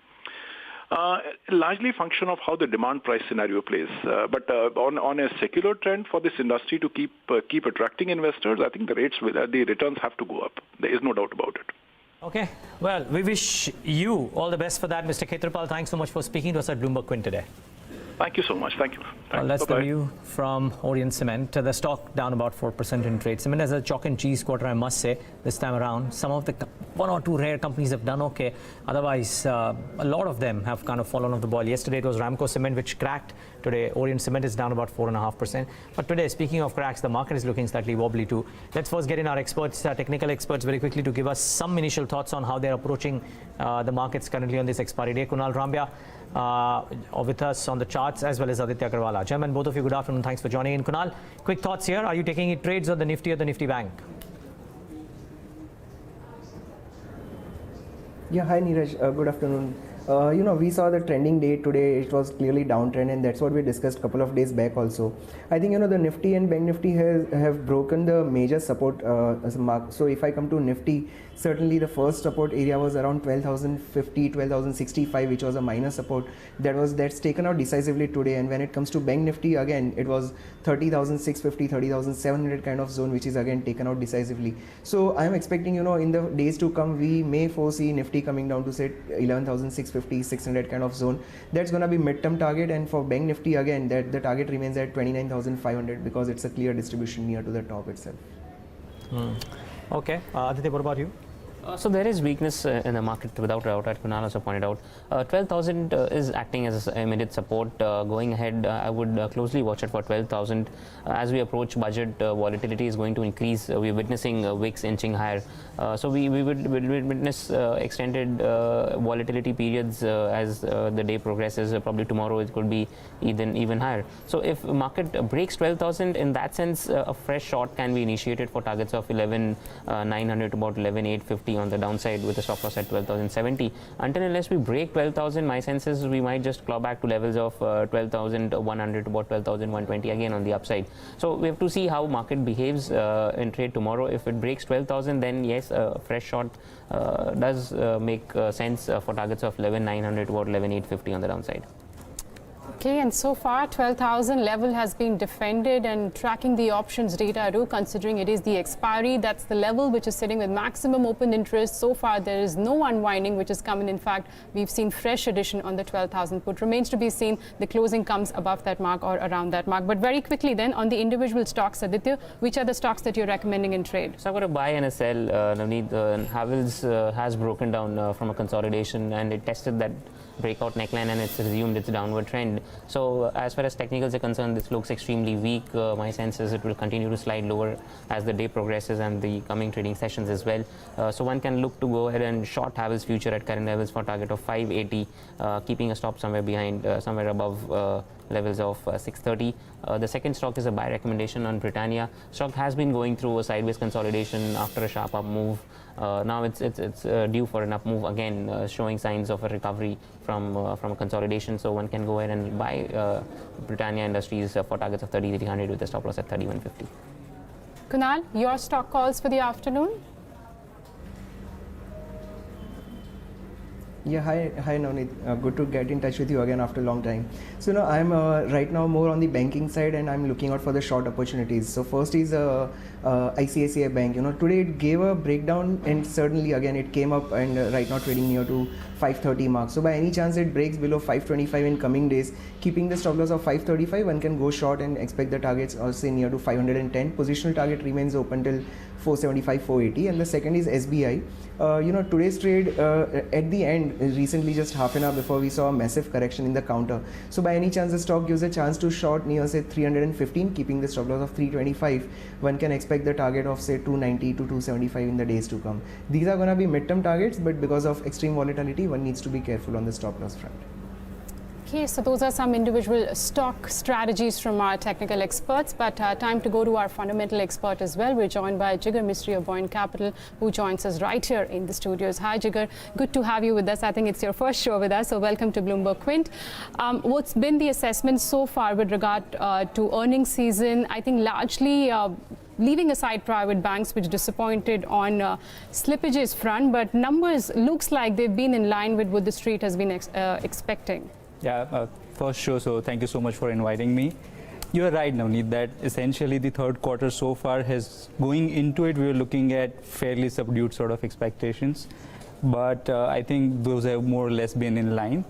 Largely function of how the demand price scenario plays. But on a secular trend for this industry to keep attracting investors, I think the returns have to go up. There is no doubt about it. Okay, well, we wish you all the best for that, Mr. Khetrapal. Thanks so much for speaking to us at Bloomberg Quint today. Thank you so much. Thank you. Well, that's the view from Orient Cement. The stock down about 4% in trade. Cement has a chalk and cheese quarter, I must say, this time around. Some of the one or two rare companies have done okay. Otherwise, a lot of them have kind of fallen off the boil. Yesterday it was Ramco Cement which cracked. Today, Orient Cement is down about 4.5%. But today, speaking of cracks, the market is looking slightly wobbly too. Let's first get in our experts, technical experts, very quickly to give us some initial thoughts on how they're approaching the markets currently on this expiry day. Kunal Rambia with us on the charts, as well as Aditya Agarwala. Gentlemen, both of you, good afternoon. Thanks for joining in. Kunal, quick thoughts here. Are you taking it trades on the Nifty or the Nifty Bank? Yeah, hi Neeraj, good afternoon. We saw the trending day today. It was clearly downtrend, and that's what we discussed a couple of days back also. I think the Nifty and Bank Nifty have broken the major support mark. So if I come to Nifty, certainly the first support area was around 12,050, 12,065, which was a minor support. That's taken out decisively today. And when it comes to Bank Nifty, again it was 30,650, 30,700 kind of zone, which is again taken out decisively. So I am expecting in the days to come we may foresee Nifty coming down to say 11,650, 600 kind of zone. That's going to be mid-term target, and for Bank Nifty again that the target remains at 29,500 because it's a clear distribution near to the top itself. Okay, Aditya, what about you? So there is weakness in the market without doubt, as Kunal also pointed out. 12,000 is acting as immediate support. Going ahead, I would closely watch it for 12,000. As we approach budget, volatility is going to increase. We're witnessing WIX inching higher. So we would witness extended volatility periods as the day progresses. Probably tomorrow it could be even higher. So if market breaks 12,000, in that sense, a fresh short can be initiated for targets of 11,900 to about 11,850 on the downside with a stop loss at 12,070. Until unless we break 12,000, my sense is we might just claw back to levels of 12,100 to about 12,120 again on the upside. So we have to see how market behaves in trade tomorrow. If it breaks 12,000, then yes, a fresh short does make sense for targets of 11,900 to about 11,850 on the downside. Okay, and so far 12,000 level has been defended, and tracking the options data, considering it is the expiry, that's the level which is sitting with maximum open interest. So far there is no unwinding which is coming. In fact, we've seen fresh addition on the 12,000 put. Remains to be seen the closing comes above that mark or around that mark. But very quickly then on the individual stocks, Aditya, which are the stocks that you're recommending in trade? So I've got a buy and a sell. Navneet, Havells has broken down from a consolidation, and it tested that breakout neckline and it's resumed its downward trend. So as far as technicals are concerned, this looks extremely weak. My sense is it will continue to slide lower as the day progresses and the coming trading sessions as well. So one can look to go ahead and short Havells future at current levels for target of 580, keeping a stop somewhere behind, somewhere above levels of 630. The second stock is a buy recommendation on Britannia. Stock has been going through a sideways consolidation after a sharp up move. Now it's due for an up move again, showing signs of a recovery from a consolidation. So one can go ahead and buy Britannia Industries for targets of 3,300 with a stop loss at 3,150. Kunal, your stock calls for the afternoon? Yeah, hi Navneet. Good to get in touch with you again after a long time. So I'm right now more on the banking side, and I'm looking out for the short opportunities. So first is ICICI Bank. Today it gave a breakdown, and certainly again it came up and right now trading near to 530 mark. So by any chance it breaks below 525 in coming days, keeping the stop loss of 535, one can go short and expect the targets say near to 510. Positional target remains open till 475, 480. And the second is SBI. Today's trade at the end, recently just half an hour before, we saw a massive correction in the counter. So by any chance the stock gives a chance to short near say 315, keeping the stop loss of 325, one can expect the target of say 290 to 275 in the days to come. These are going to be midterm targets, but because of extreme volatility, one needs to be careful on the stop loss front. Okay, so those are some individual stock strategies from our technical experts, but time to go to our fundamental expert as well. We're joined by Jigar Mistry of Buoyant Capital, who joins us right here in the studios. Hi Jigar, good to have you with us. I think it's your first show with us, so welcome to Bloomberg Quint. What's been the assessment so far with regard to earnings season? I think largely leaving aside private banks, which disappointed on slippages front, but numbers looks like they've been in line with what the street has been expecting. Yeah, first show, so thank you so much for inviting me. You are right, Navneet, that essentially the third quarter so far has, going into it, we were looking at fairly subdued sort of expectations, but I think those have more or less been in line.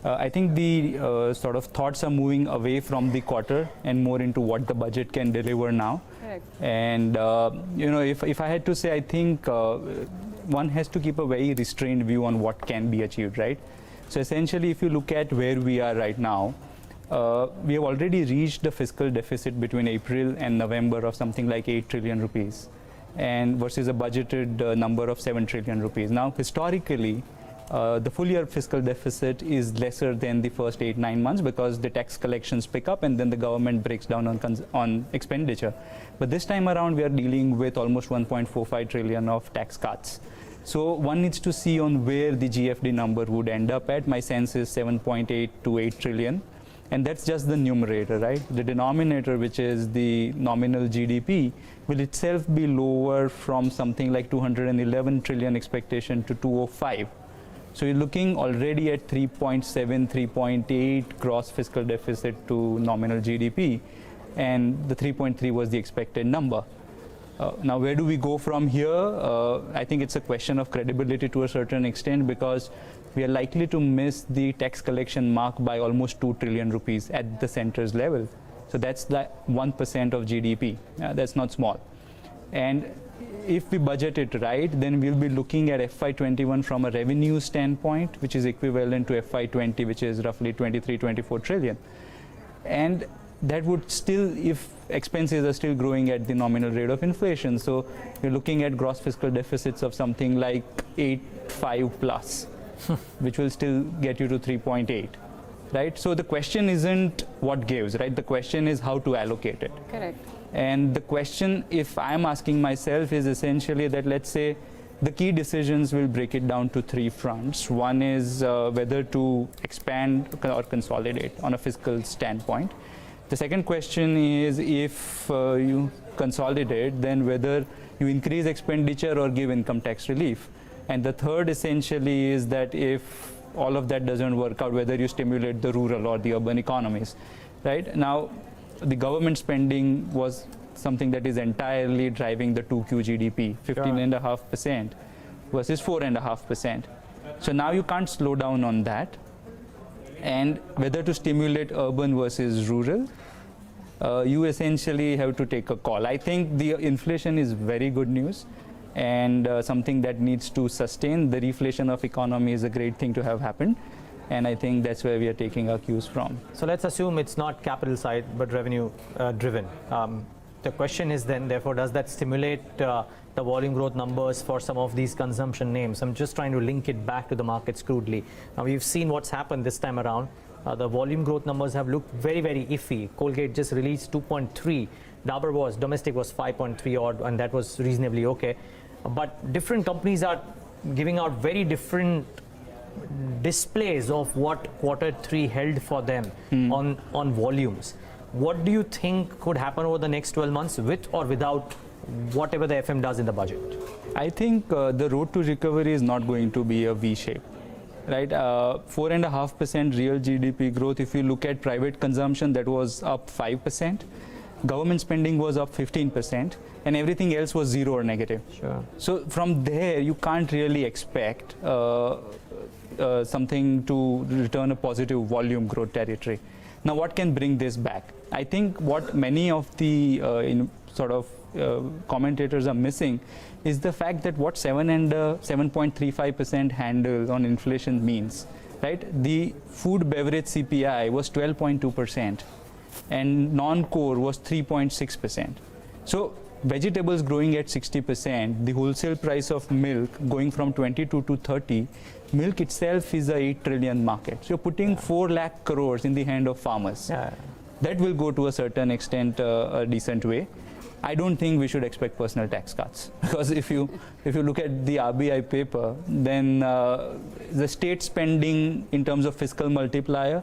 I think the sort of thoughts are moving away from the quarter and more into what the budget can deliver now. Correct. And you know, if I had to say, I think one has to keep a very restrained view on what can be achieved, right? So essentially, if you look at where we are right now, we have already reached the fiscal deficit between April and November of something like 8 trillion rupees, and versus a budgeted number of 7 trillion rupees. Now, historically, the full year fiscal deficit is lesser than the first 8-9 months because the tax collections pick up and then the government breaks down on expenditure. But this time around, we are dealing with almost 1.45 trillion of tax cuts. So one needs to see on where the GFD number would end up at. My sense is 7.8 to 8 trillion. And that's just the numerator, right? The denominator, which is the nominal GDP, will itself be lower from something like 211 trillion expectation to 205. So you're looking already at 3.7, 3.8 gross fiscal deficit to nominal GDP. And the 3.3 was the expected number. Now, where do we go from here? I think it's a question of credibility to a certain extent because we are likely to miss the tax collection mark by almost 2 trillion rupees at the center's level. So that's the 1% of GDP. That's not small. And if we budget it right, then we'll be looking at FY21 from a revenue standpoint, which is equivalent to FY20, which is roughly 23, 24 trillion. And that would still, if expenses are still growing at the nominal rate of inflation. So you're looking at gross fiscal deficits of something like 8.5 plus, which will still get you to 3.8, right? So the question isn't what gives, right? The question is how to allocate it. Correct. And the question, if I'm asking myself, is essentially that, let's say, the key decisions will break it down to three fronts. One is whether to expand or consolidate on a fiscal standpoint. The second question is if you consolidate, then whether you increase expenditure or give income tax relief. And the third essentially is that if all of that doesn't work out, whether you stimulate the rural or the urban economies, right? Now, the government spending was something that is entirely driving the 2Q GDP, 15.5% versus 4.5%. So now you can't slow down on that. And whether to stimulate urban versus rural, you essentially have to take a call. I think the inflation is very good news and something that needs to sustain. The reflation of economy is a great thing to have happened. And I think that's where we are taking our cues from. So let's assume it's not capital side, but revenue driven. The question is then, therefore, does that stimulate the volume growth numbers for some of these consumption names? I'm just trying to link it back to the markets crudely. Now, we've seen what's happened this time around. The volume growth numbers have looked very, very iffy. Colgate just released 2.3. Dabur domestic was 5.3 odd, and that was reasonably okay. But different companies are giving out very different displays of what Q3 held for them on volumes. What do you think could happen over the next 12 months with or without whatever the FM does in the budget? I think the road to recovery is not going to be a V shape, right? 4.5% real GDP growth. If you look at private consumption, that was up 5%. Government spending was up 15%, and everything else was zero or negative. Sure. So from there, you can't really expect something to return a positive volume growth territory. Now, what can bring this back? I think what many of the commentators are missing is the fact that what 7.35% handle on inflation means, right? The food beverage CPI was 12.2% and non-core was 3.6%. So vegetables growing at 60%, the wholesale price of milk going from 22 to 30, milk itself is a 8 trillion market. So you're putting 4 lakh crores in the hand of farmers. That will go to a certain extent a decent way. I don't think we should expect personal tax cuts, because if you look at the RBI paper, then the state spending in terms of fiscal multiplier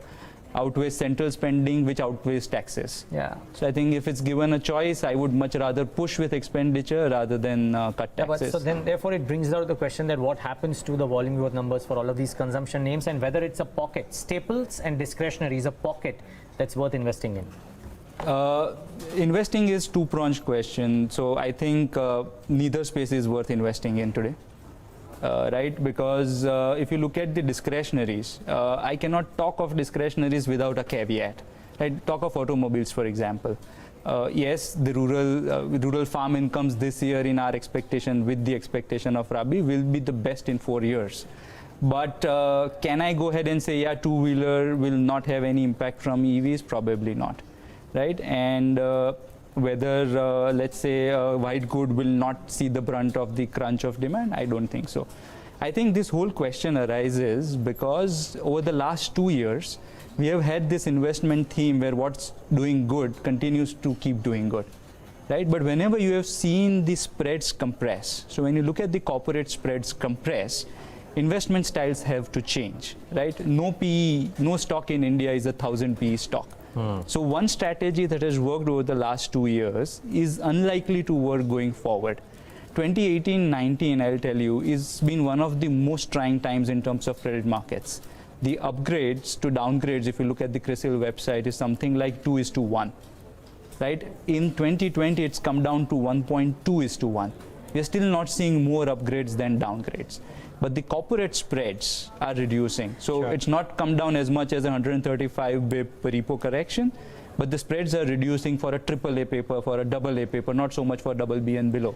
outweighs central spending, which outweighs taxes. So I think if it's given a choice, I would much rather push with expenditure rather than cut taxes. But so then, therefore, it brings out the question that what happens to the volume growth numbers for all of these consumption names, and whether it's a pocket, staples and discretionary is a pocket that's worth investing in. Investing is two-pronged question. So I think neither space is worth investing in today. Right? Because if you look at the discretionaries, I cannot talk of discretionaries without a caveat. Right? Talk of automobiles, for example. Yes, the rural farm incomes this year, in our expectation, with the expectation of Rabi, will be the best in 4 years. But can I go ahead and say, yeah, two-wheeler will not have any impact from EVs? Probably not. Right? And whether, let's say, white good will not see the brunt of the crunch of demand, I don't think so. I think this whole question arises because over the last 2 years, we have had this investment theme where what's doing good continues to keep doing good. Right? But whenever you have seen the spreads compress, so when you look at the corporate spreads compress, investment styles have to change. Right? No PE, no stock in India is 1,000 PE stock. So one strategy that has worked over the last 2 years is unlikely to work going forward. 2018-19, I'll tell you, has been one of the most trying times in terms of credit markets. The upgrades to downgrades, if you look at the CRISIL website, is something like 2:1. Right? In 2020, it's come down to 1.2:1. We're still not seeing more upgrades than downgrades. But the corporate spreads are reducing. So it's not come down as much as 135 BIP repo correction, but the spreads are reducing for a AAA paper, for a AA paper, not so much for BB and below.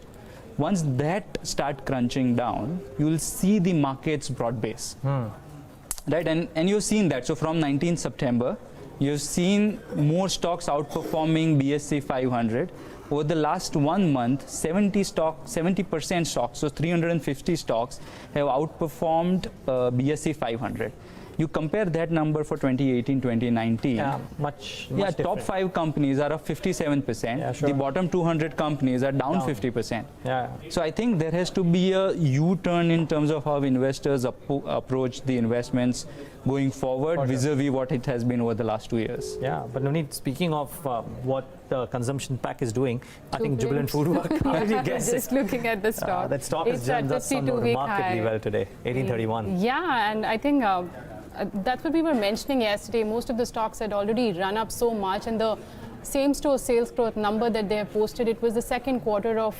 Once that start crunching down, you will see the markets broad base. Right? And you've seen that. So from 19th September, you've seen more stocks outperforming BSE 500. Over the last 1 month, 70% stocks, so 350 stocks, have outperformed BSE 500. You compare that number for 2018-2019. Much top different. 5 companies are up 57%. The bottom 200 companies are down 50%. So I think there has to be a U-turn in terms of how investors approach the investments going forward vis-a-vis what it has been over the last 2 years. But Navneet, speaking of what the consumption pack is doing, I think Jubilant Foodwork, how did you guess Just looking at the stock. that stock has done remarkably well today, 1831. Yeah, and I think that's what we were mentioning yesterday. Most of the stocks had already run up so much, and the same-store sales growth number that they have posted, it was the second quarter of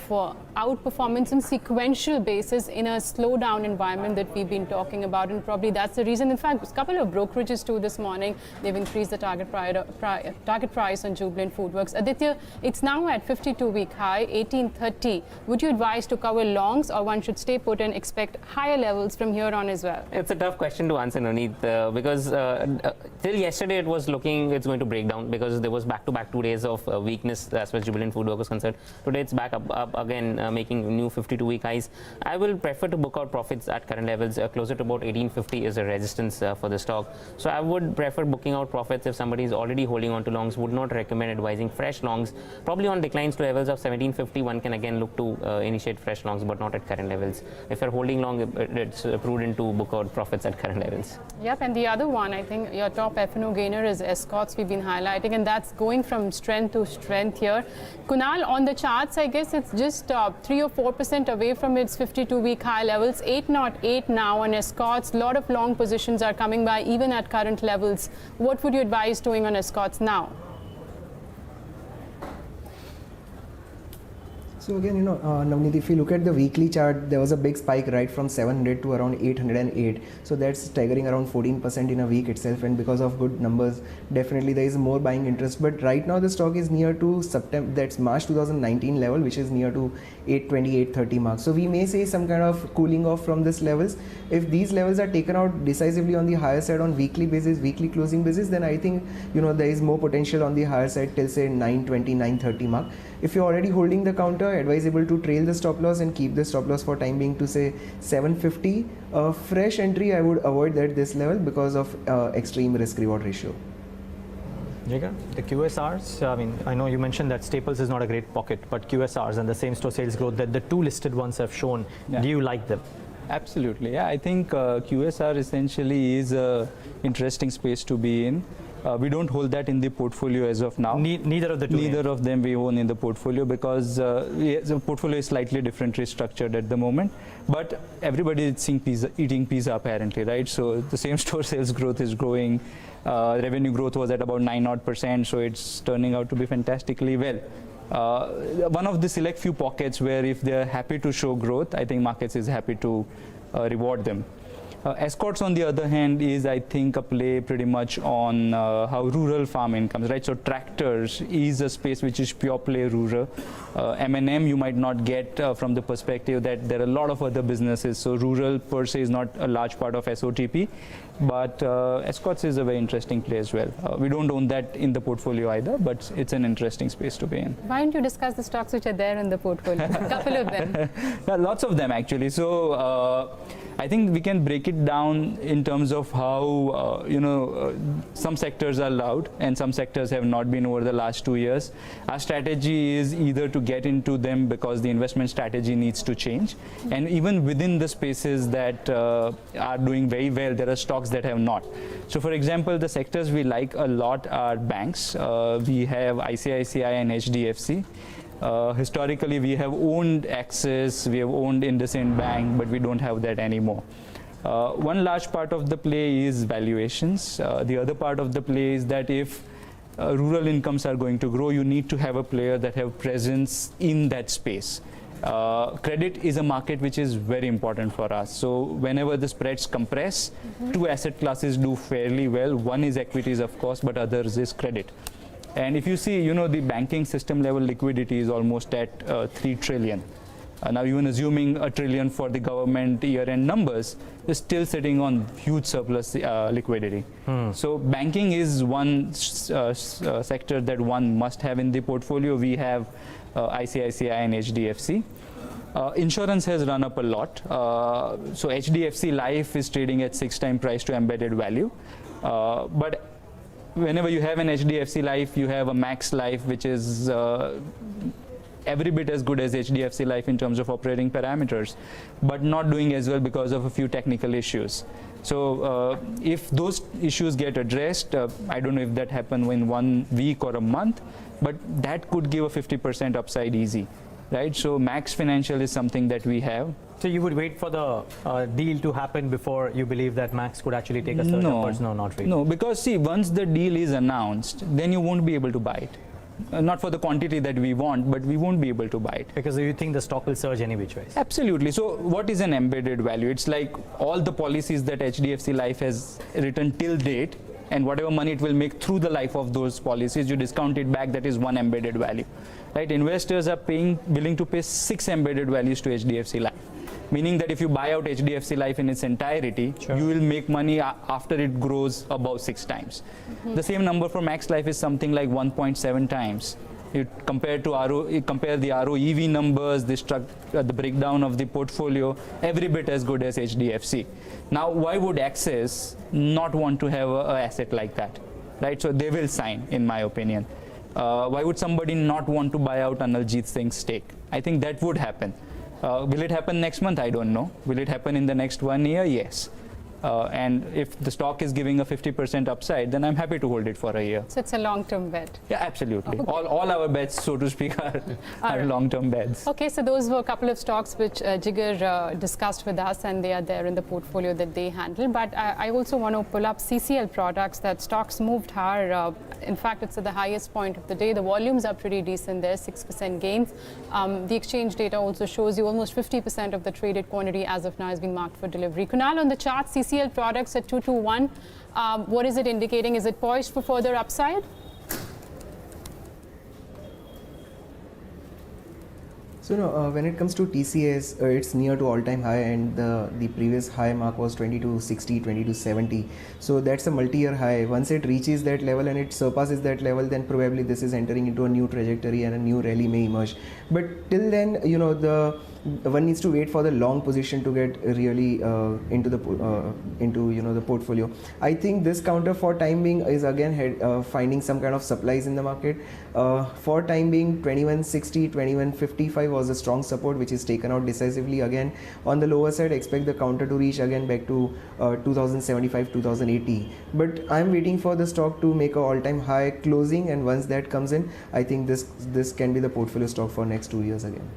outperformance on sequential basis in a slowdown environment that we've been talking about, and probably that's the reason. In fact, a couple of brokerages too this morning, they've increased the target price on Jubilant Foodworks. Aditya, it's now at 52-week high, 1830. Would you advise to cover longs, or one should stay put and expect higher levels from here on as well? It's a tough question to answer, Navneet, because till yesterday it was looking it's going to break down because there was back-to-back 2 days of weakness as far as Jubilant Foodworks was concerned. Today it's back up again, making new 52-week highs. I will prefer to book out profits at current levels. Closer to about 1850 is a resistance for the stock. So I would prefer booking out profits if somebody is already holding on to longs. Would not recommend advising fresh longs. Probably on declines to levels of 1750, one can again look to initiate fresh longs, but not at current levels. If you're holding long, it's prudent to book out profits at current levels. Yep, and the other one, I think your top F&O gainer is Escorts, we've been highlighting, and that's going from strength to strength here. Kunal, on the charts, I guess it's just 3 or 4% away from its 52-week high levels. 808 now on Escorts. A lot of long positions are coming by even at current levels. What would you advise doing on Escorts now? So again, Navneet, if you look at the weekly chart, there was a big spike right from 700 to around 808. So that's staggering around 14% in a week itself. And because of good numbers, definitely there is more buying interest. But right now the stock is near to September, that's March 2019 level, which is near to 820, 830 mark. So we may see some kind of cooling off from these levels. If these levels are taken out decisively on the higher side on weekly basis, weekly closing basis, then I think, there is more potential on the higher side till say 920, 930 mark. If you're already holding the counter, advisable to trail the stop loss and keep the stop loss for time being to say 750. Fresh entry, I would avoid at this level because of extreme risk reward ratio. Jigar, the QSRs, I mean, I know you mentioned that Staples is not a great pocket, but QSRs and the same store sales growth that the two listed ones have shown, do you like them? Absolutely, yeah. I think QSR essentially is a interesting space to be in. We don't hold that in the portfolio as of now. Neither of the two. Neither of them we own in the portfolio because the portfolio is slightly differently structured at the moment. But everybody is eating pizza apparently, right? So the same store sales growth is growing. Revenue growth was at about 9%, so it's turning out to be fantastically well. One of the select few pockets where if they're happy to show growth, I think markets is happy to reward them. Escorts, on the other hand, is, I think, a play pretty much on how rural farm incomes, right? So tractors is a space which is pure play rural. M&M you might not get from the perspective that there are a lot of other businesses. So rural per se is not a large part of SOTP, but Escorts is a very interesting play as well. We don't own that in the portfolio either, but it's an interesting space to be in. Why don't you discuss the stocks which are there in the portfolio? A couple of them. Yeah, lots of them actually. So I think we can break it down in terms of how, some sectors are loud and some sectors have not been over the last 2 years. Our strategy is either to get into them because the investment strategy needs to change. And even within the spaces that are doing very well, there are stocks that have not. So for example, the sectors we like a lot are banks. We have ICICI and HDFC. Historically, we have owned Axis, we have owned IndusInd Bank, but we don't have that anymore. One large part of the play is valuations. The other part of the play is that if rural incomes are going to grow, you need to have a player that have presence in that space. Credit is a market which is very important for us. So whenever the spreads compress, two asset classes do fairly well. One is equities, of course, but others is credit. And if you see, the banking system level liquidity is almost at 3 trillion. Now, even assuming $1 trillion for the government year-end numbers, is still sitting on huge surplus liquidity. So banking is one sector that one must have in the portfolio. We have ICICI and HDFC. Insurance has run up a lot. So HDFC Life is trading at 6 times price to embedded value. But whenever you have an HDFC Life, you have a Max Life, which is every bit as good as HDFC Life in terms of operating parameters, but not doing as well because of a few technical issues. So if those issues get addressed, I don't know if that happens in 1 week or a month, but that could give a 50% upside easy, right? So Max Financial is something that we have. So you would wait for the deal to happen before you believe that Max could actually take a surge upwards? No, not really. No, because see, once the deal is announced, then you won't be able to buy it. Not for the quantity that we want, but we won't be able to buy it. Because you think the stock will surge any which ways? Absolutely. So what is an embedded value? It's like all the policies that HDFC Life has written till date, and whatever money it will make through the life of those policies, you discount it back, that is one embedded value. Right? Investors are willing to pay 6 embedded values to HDFC Life. Meaning that if you buy out HDFC Life in its entirety, you will make money after it grows above 6 times. The same number for Max Life is something like 1.7 times. You compare the ROEV numbers, the breakdown of the portfolio, every bit as good as HDFC. Now, why would Axis not want to have an asset like that? Right? So they will sign, in my opinion. Why would somebody not want to buy out Analjeet Singh's stake? I think that would happen. Will it happen next month? I don't know. Will it happen in the next 1 year? Yes. And if the stock is giving a 50% upside, then I'm happy to hold it for a year. So it's a long-term bet? Yeah, absolutely. Okay. All our bets, so to speak, are long-term bets. Okay, so those were a couple of stocks which Jigar discussed with us, and they are there in the portfolio that they handle. But I also want to pull up CCL products. That stocks moved higher. In fact, it's at the highest point of the day. The volumes are pretty decent there, 6% gains. The exchange data also shows you almost 50% of the traded quantity as of now has been marked for delivery. Kunal, on the chart, CCL products at 221. What is it indicating? Is it poised for further upside? So when it comes to TCS, it's near to all-time high, and the previous high mark was 2260, 2270. So that's a multi-year high. Once it reaches that level and it surpasses that level, then probably this is entering into a new trajectory and a new rally may emerge. But till then, one needs to wait for the long position to get really into the portfolio. I think this counter for time being is again finding some kind of supplies in the market. For time being, 2160, 2155 was a strong support which is taken out decisively. Again, on the lower side, expect the counter to reach again back to 2075, 2080. But I'm waiting for the stock to make a all-time high closing, and once that comes in, I think this can be the portfolio stock for next 2 years again.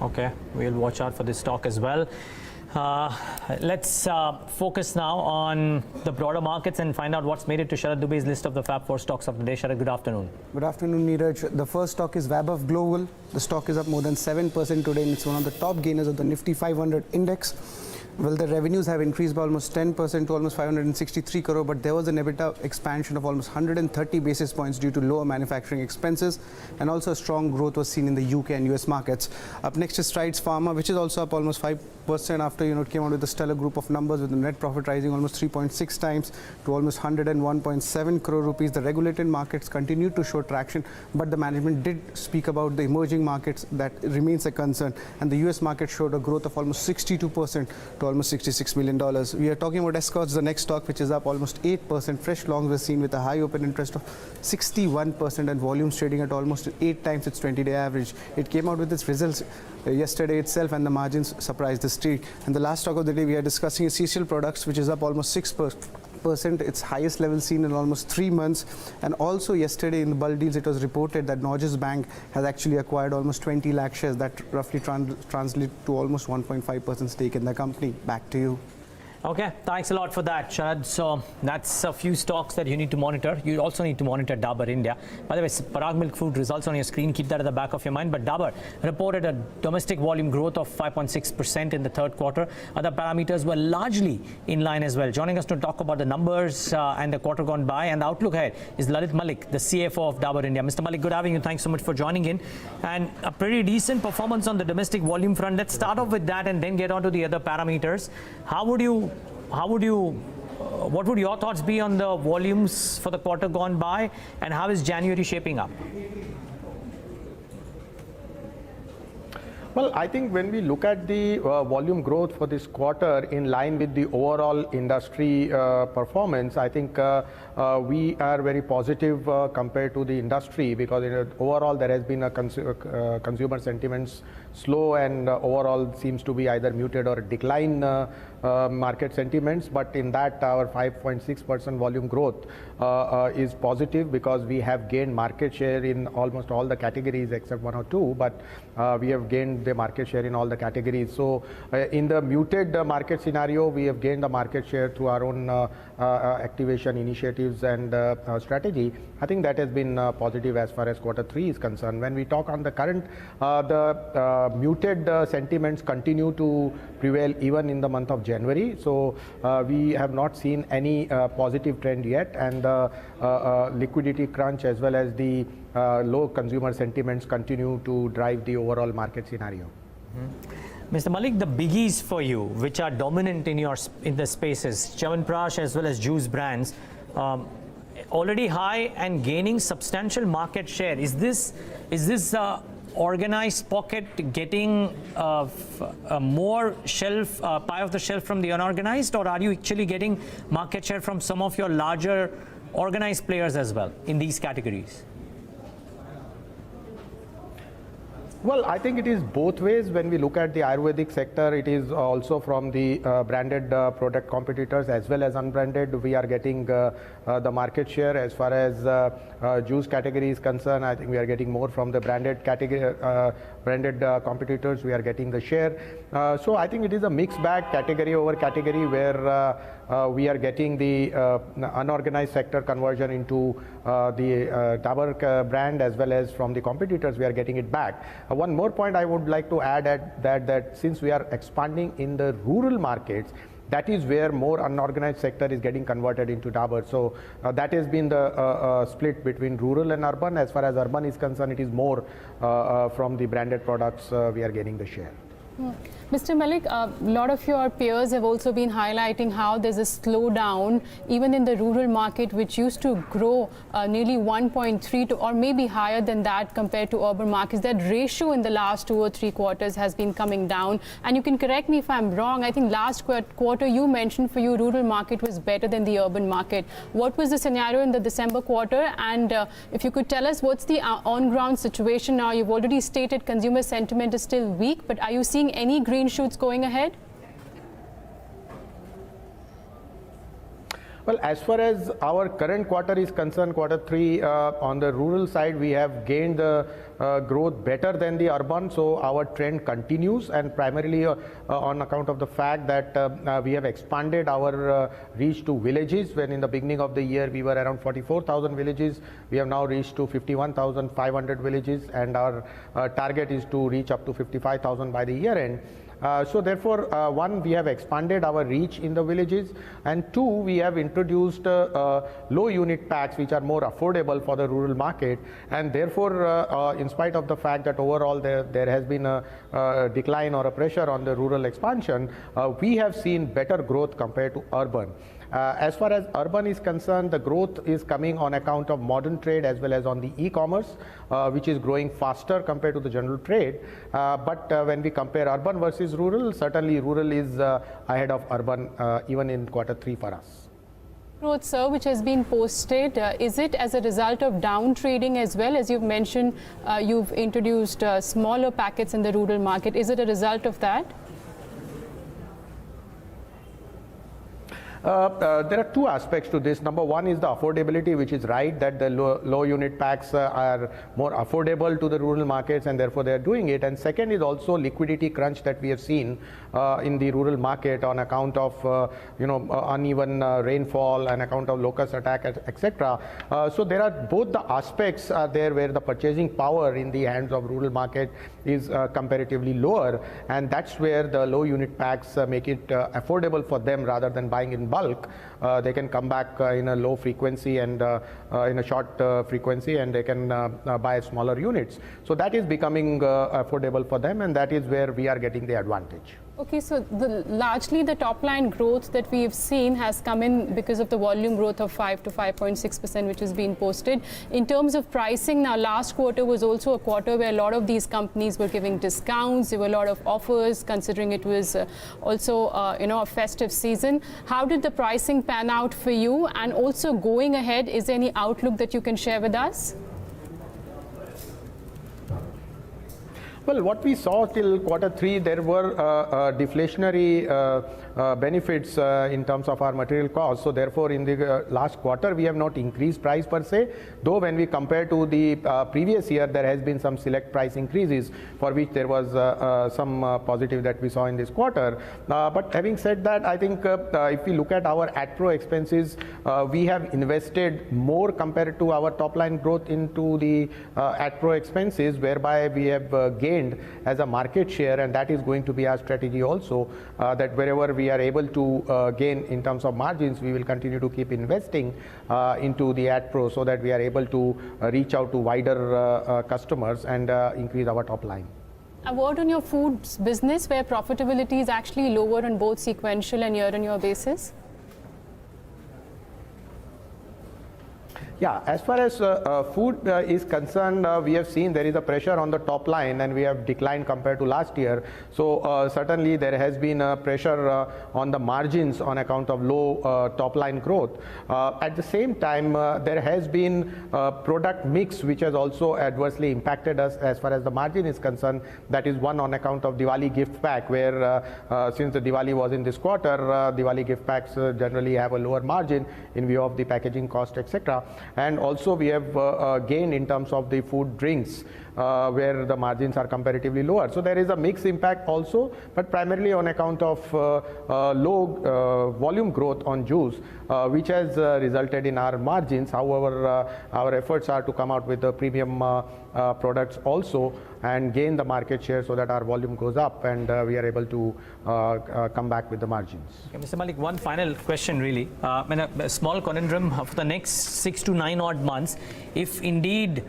Okay, we'll watch out for this stock as well. Let's focus now on the broader markets and find out what's made it to Sharad Dubey's list of the Fab 4 stocks of the day. Sharad, good afternoon. Good afternoon, Neeraj. The first stock is Vaibhav Global. The stock is up more than 7% today, and it's one of the top gainers of the Nifty 500 index. Well, the revenues have increased by almost 10% to almost 563 crore, but there was an EBITDA expansion of almost 130 basis points due to lower manufacturing expenses, and also strong growth was seen in the UK and US markets. Up next is Strides Pharma, which is also up almost 5% after it came out with a stellar group of numbers, with the net profit rising almost 3.6 times to almost 101.7 crore rupees. The regulated markets continued to show traction, but the management did speak about the emerging markets that remains a concern, and the US market showed a growth of almost 62% to almost $66 million. We are talking about Escorts, the next stock, which is up almost 8%. Fresh longs were seen with a high open interest of 61% and volumes trading at almost 8 times its 20-day average. It came out with its results yesterday itself, and the margins surprised the street. And the last stock of the day we are discussing is CCL Products, which is up almost 6%, its highest level seen in almost 3 months. And also yesterday in the bulk deals, it was reported that Norges Bank has actually acquired almost 20 lakh shares. That roughly translates to almost 1.5% stake in the company. Back to you. Okay, thanks a lot for that, Sharad. So that's a few stocks that you need to monitor. You also need to monitor Dabur India. By the way, Parag Milk Food results on your screen. Keep that at the back of your mind. But Dabur reported a domestic volume growth of 5.6% in the third quarter. Other parameters were largely in line as well. Joining us to talk about the numbers and the quarter gone by and the outlook ahead is Lalit Malik, the CFO of Dabur India. Mr. Malik, good having you. Thanks so much for joining in. And a pretty decent performance on the domestic volume front. Let's start off with that and then get on to the other parameters. What would your thoughts be on the volumes for the quarter gone by, and how is January shaping up? Well, I think when we look at the volume growth for this quarter in line with the overall industry performance, I think we are very positive compared to the industry, because overall there has been a consumer sentiments slow and overall seems to be either muted or decline market sentiments. But in that, our 5.6% volume growth is positive, because we have gained market share in almost all the categories except 1 or 2, but we have gained the market share in all the categories. So in the muted market scenario, we have gained the market share through our own activation initiatives and strategy. I think that has been positive as far as Q3 is concerned. When we talk on the current, the muted sentiments continue to prevail even in the month of January. So we have not seen any positive trend yet, and the liquidity crunch as well as the low consumer sentiments continue to drive the overall market scenario. Mr. Malik, the biggies for you, which are dominant in the spaces, Chyawanprash as well as juice brands, already high and gaining substantial market share. Is this organized pocket getting more pie of the shelf from the unorganized, or are you actually getting market share from some of your larger organized players as well in these categories? Well, I think it is both ways. When we look at the Ayurvedic sector, it is also from the branded product competitors as well as unbranded. We are getting the market share. As far as juice category is concerned, I think we are getting more from the branded category, branded competitors. We are getting the share. So I think it is a mixed bag, category over category, where we are getting the unorganized sector conversion into the Dabur brand, as well as from the competitors we are getting it back. One more point I would like to add at that since we are expanding in the rural markets, that is where more unorganized sector is getting converted into Dabur. So that has been the split between rural and urban. As far as urban is concerned, it is more from the branded products we are getting the share. Mr. Malik, a lot of your peers have also been highlighting how there's a slowdown even in the rural market, which used to grow nearly 1.3 to or maybe higher than that compared to urban markets. That ratio in the last 2 or 3 quarters has been coming down. And you can correct me if I'm wrong. I think last quarter you mentioned for you rural market was better than the urban market. What was the scenario in the December quarter? And if you could tell us what's the on-ground situation now? You've already stated consumer sentiment is still weak, but are you seeing any green shoots going ahead? Well, as far as our current quarter is concerned, quarter 3, on the rural side, we have gained the growth better than the urban. So our trend continues, and primarily on account of the fact that we have expanded our reach to villages. When in the beginning of the year we were around 44,000 villages, we have now reached to 51,500 villages, and our target is to reach up to 55,000 by the year end. So therefore, one, we have expanded our reach in the villages, and two, we have introduced low unit packs which are more affordable for the rural market, and therefore in spite of the fact that overall there has been a decline or a pressure on the rural expansion, we have seen better growth compared to urban. As far as urban is concerned, the growth is coming on account of modern trade as well as on the e-commerce, which is growing faster compared to the general trade. But when we compare urban versus rural, certainly rural is ahead of urban even in quarter 3 for us. Growth, sir, which has been posted, is it as a result of down trading as well? As you've mentioned, you've introduced smaller packets in the rural market. Is it a result of that? There are two aspects to this. Number one is the affordability, which is right, that the low unit packs are more affordable to the rural markets, and therefore they are doing it. And second is also liquidity crunch that we have seen in the rural market on account of uneven rainfall, on account of locust attack, etc. So there are both the aspects are there where the purchasing power in the hands of rural market is comparatively lower, and that's where the low unit packs make it affordable for them rather than buying in bulk. They can come back in a low frequency and in a short frequency, and they can buy smaller units. So that is becoming affordable for them, and that is where we are getting the advantage. Okay, so largely the top line growth that we've seen has come in because of the volume growth of 5 to 5.6%, which has been posted. In terms of pricing, now last quarter was also a quarter where a lot of these companies were giving discounts. There were a lot of offers, considering it was also a festive season. How did the pricing pan out for you? And also going ahead, is there any outlook that you can share with us? Well, what we saw till quarter 3, there were deflationary benefits in terms of our material costs. So therefore, in the last quarter, we have not increased price per se, though when we compare to the previous year, there has been some select price increases for which there was some positive that we saw in this quarter. But having said that, I think if we look at our AdPro expenses, we have invested more compared to our top line growth into the AdPro expenses, whereby we have gained as a market share, and that is going to be our strategy also, that wherever we are able to gain in terms of margins, we will continue to keep investing into the AdPro so that we are able to reach out to wider customers and increase our top line. A word on your foods business, where profitability is actually lower on both sequential and year-on-year basis. Yeah, as far as food is concerned, we have seen there is a pressure on the top line, and we have declined compared to last year. So certainly there has been a pressure on the margins on account of low top line growth. At the same time, there has been product mix which has also adversely impacted us as far as the margin is concerned. That is one on account of Diwali gift pack, where since the Diwali was in this quarter, Diwali gift packs generally have a lower margin in view of the packaging cost, etc. And also we have gained in terms of the food drinks, where the margins are comparatively lower. So there is a mixed impact also, but primarily on account of low volume growth on juice, which has resulted in our margins. However, our efforts are to come out with the premium products also and gain the market share so that our volume goes up and we are able to come back with the margins. Okay, Mr. Malik, one final question really. A small conundrum for the next 6 to 9 odd months, if indeed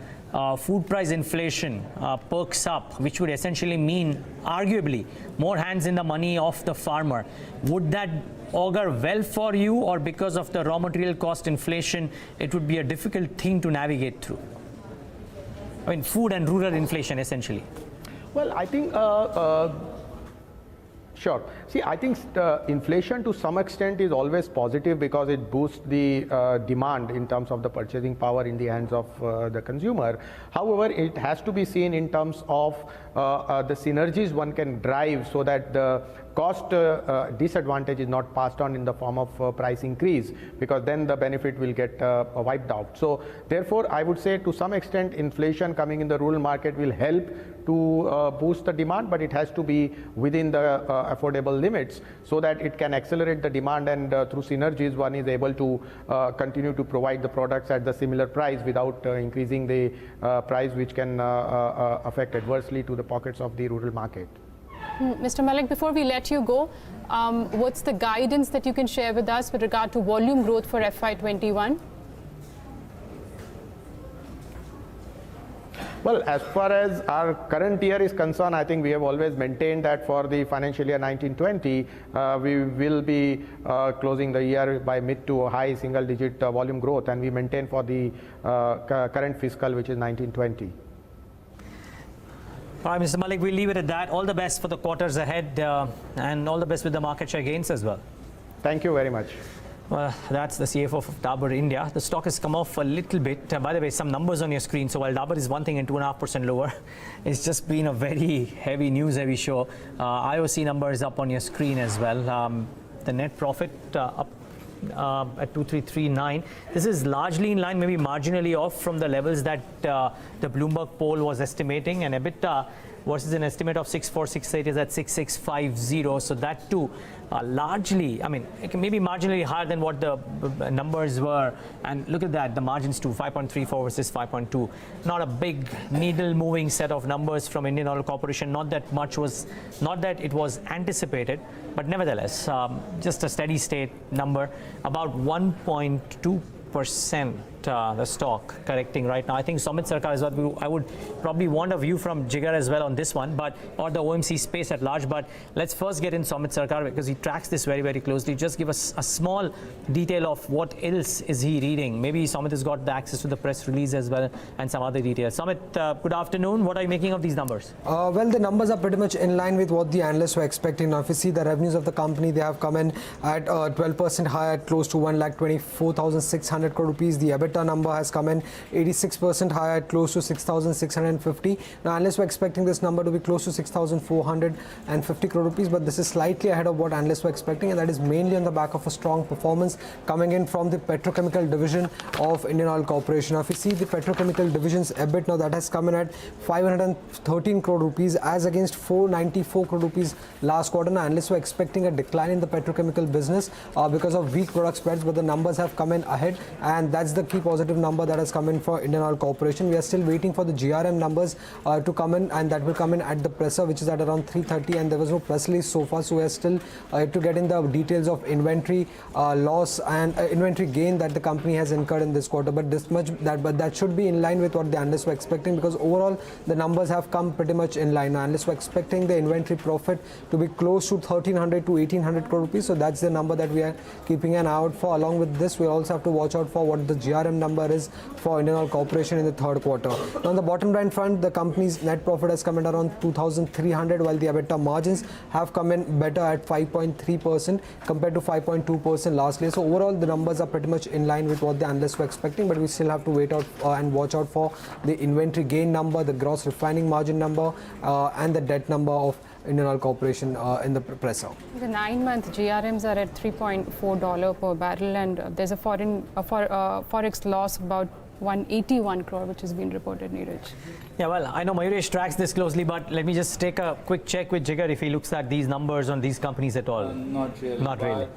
food price inflation perks up, which would essentially mean arguably more hands in the money of the farmer, would that augur well for you, or because of the raw material cost inflation it would be a difficult thing to navigate through? I mean, food and rural inflation essentially. Well, I think sure. See, I think inflation to some extent is always positive because it boosts the demand in terms of the purchasing power in the hands of the consumer. However, it has to be seen in terms of the synergies one can drive so that the cost disadvantage is not passed on in the form of price increase, because then the benefit will get wiped out. So therefore, I would say to some extent inflation coming in the rural market will help to boost the demand, but it has to be within the affordable limits so that it can accelerate the demand, and through synergies one is able to continue to provide the products at the similar price without increasing the price, which can affect adversely to the pockets of the rural market. Mr. Malik, before we let you go, what's the guidance that you can share with us with regard to volume growth for FY21? Well, as far as our current year is concerned, I think we have always maintained that for the financial year 1920, we will be closing the year by mid to high single digit volume growth, and we maintain for the current fiscal, which is 1920. All right, Mr. Malik, we'll leave it at that. All the best for the quarters ahead, and all the best with the market share gains as well. Thank you very much. Well, that's the CFO of Dabur India. The stock has come off a little bit. By the way, some numbers on your screen. So while Dabur is one thing and 2.5% lower, it's just been a very heavy news-heavy show. IOC number is up on your screen as well. The net profit up at 2339. This is largely in line, maybe marginally off from the levels that the Bloomberg poll was estimating, and EBITDA versus an estimate of 6468 is at 6650. So that too largely, I mean, it can maybe marginally higher than what the numbers were. And look at that, the margins too, 5.34 versus 5.2. Not a big needle moving set of numbers from Indian Oil Corporation. Not that it was anticipated, but nevertheless, just a steady state number, about 1.2%. The stock correcting right now. I think Sumit Sarkar is what I would probably want a view from Jigar as well on this one, or the OMC space at large. But let's first get in Sumit Sarkar because he tracks this very, very closely. Just give us a small detail of what else is he reading. Maybe Sumit has got the access to the press release as well and some other details. Sumit, good afternoon. What are you making of these numbers? Well, the numbers are pretty much in line with what the analysts were expecting. Now, if you see the revenues of the company, they have come in at 12% higher, at close to 1,24,600 crore rupees. The EBITDA number has come in 86% higher, at close to 6,650. Now, analysts were expecting this number to be close to 6,450 crore rupees, but this is slightly ahead of what analysts were expecting, and that is mainly on the back of a strong performance coming in from the petrochemical division of Indian Oil Corporation. Now, if you see the petrochemical division's EBIT, now that has come in at 513 crore rupees as against 494 crore rupees last quarter. Now, analysts were expecting a decline in the petrochemical business because of weak product spreads, but the numbers have come in ahead, and that's the key positive number that has come in for Indian Oil Corporation. We are still waiting for the GRM numbers to come in, and that will come in at the presser, which is at around 3:30, and there was no press release so far, so we are still to get in the details of inventory loss and inventory gain that the company has incurred in this quarter. But that should be in line with what the analysts were expecting, because overall the numbers have come pretty much in line. Analysts were expecting the inventory profit to be close to 1,300 to 1,800 crore rupees, so that's the number that we are keeping an eye out for. Along with this, we also have to watch out for what the GRM number is for Indian Oil Corporation in the third quarter. Now, on the bottom line front, the company's net profit has come in around 2,300, while the EBITDA margins have come in better at 5.3% compared to 5.2% last year. So overall, the numbers are pretty much in line with what the analysts were expecting, but we still have to wait out and watch out for the inventory gain number, the gross refining margin number, and the debt number of Indian Oil Corporation in the presser. The 9-month GRMs are at $3.4 per barrel, and there's a forex loss of about 181 crore, which has been reported, Neeraj. Yeah, well, I know Mayuresh tracks this closely, but let me just take a quick check with Jigar if he looks at these numbers on these companies at all. Not really. Not really.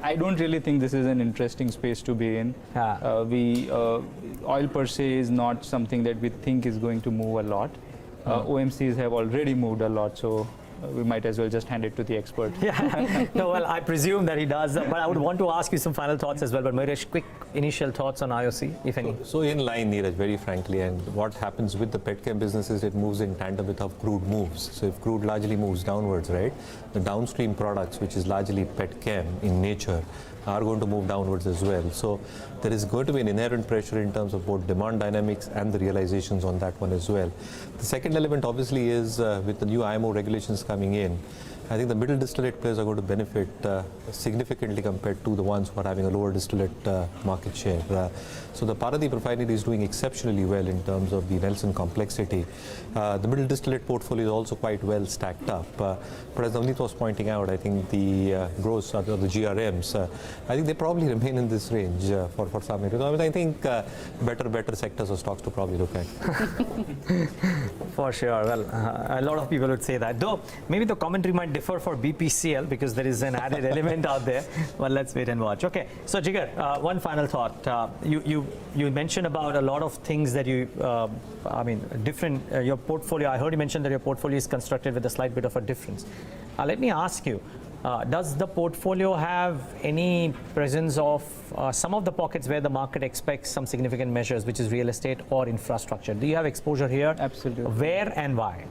I don't really think this is an interesting space to be in. Oil per se is not something that we think is going to move a lot. OMCs have already moved a lot, so we might as well just hand it to the expert. Yeah, no, well, I presume that he does, but I would want to ask you some final thoughts as well. But Mayuresh, quick initial thoughts on IOC, if any. So in line, Neeraj, very frankly, and what happens with the petchem business is it moves in tandem with how crude moves. So if crude largely moves downwards, right, the downstream products, which is largely petchem in nature, are going to move downwards as well. So there is going to be an inherent pressure in terms of both demand dynamics and the realizations on that one as well. The second element obviously is with the new IMO regulations coming in, I think the middle distillate players are going to benefit significantly compared to the ones who are having a lower distillate market share. So the Paradeep refinery is doing exceptionally well in terms of the Nelson complexity. The middle distillate portfolio is also quite well stacked up. But as Navneet was pointing out, I think the gross, or the GRMs, I think they probably remain in this range for some areas. I mean, I think better sectors or stocks to probably look at. For sure. Well, a lot of people would say that. Though maybe the commentary might differ for BPCL because there is an added element out there. Well, let's wait and watch. Okay. So, Jigar, one final thought. You mentioned about a lot of things that you, different, your portfolio. I heard you mention that your portfolio is constructed with a slight bit of a difference. Let me ask you, does the portfolio have any presence of some of the pockets where the market expects some significant measures, which is real estate or infrastructure? Do you have exposure here? Absolutely. Where and why?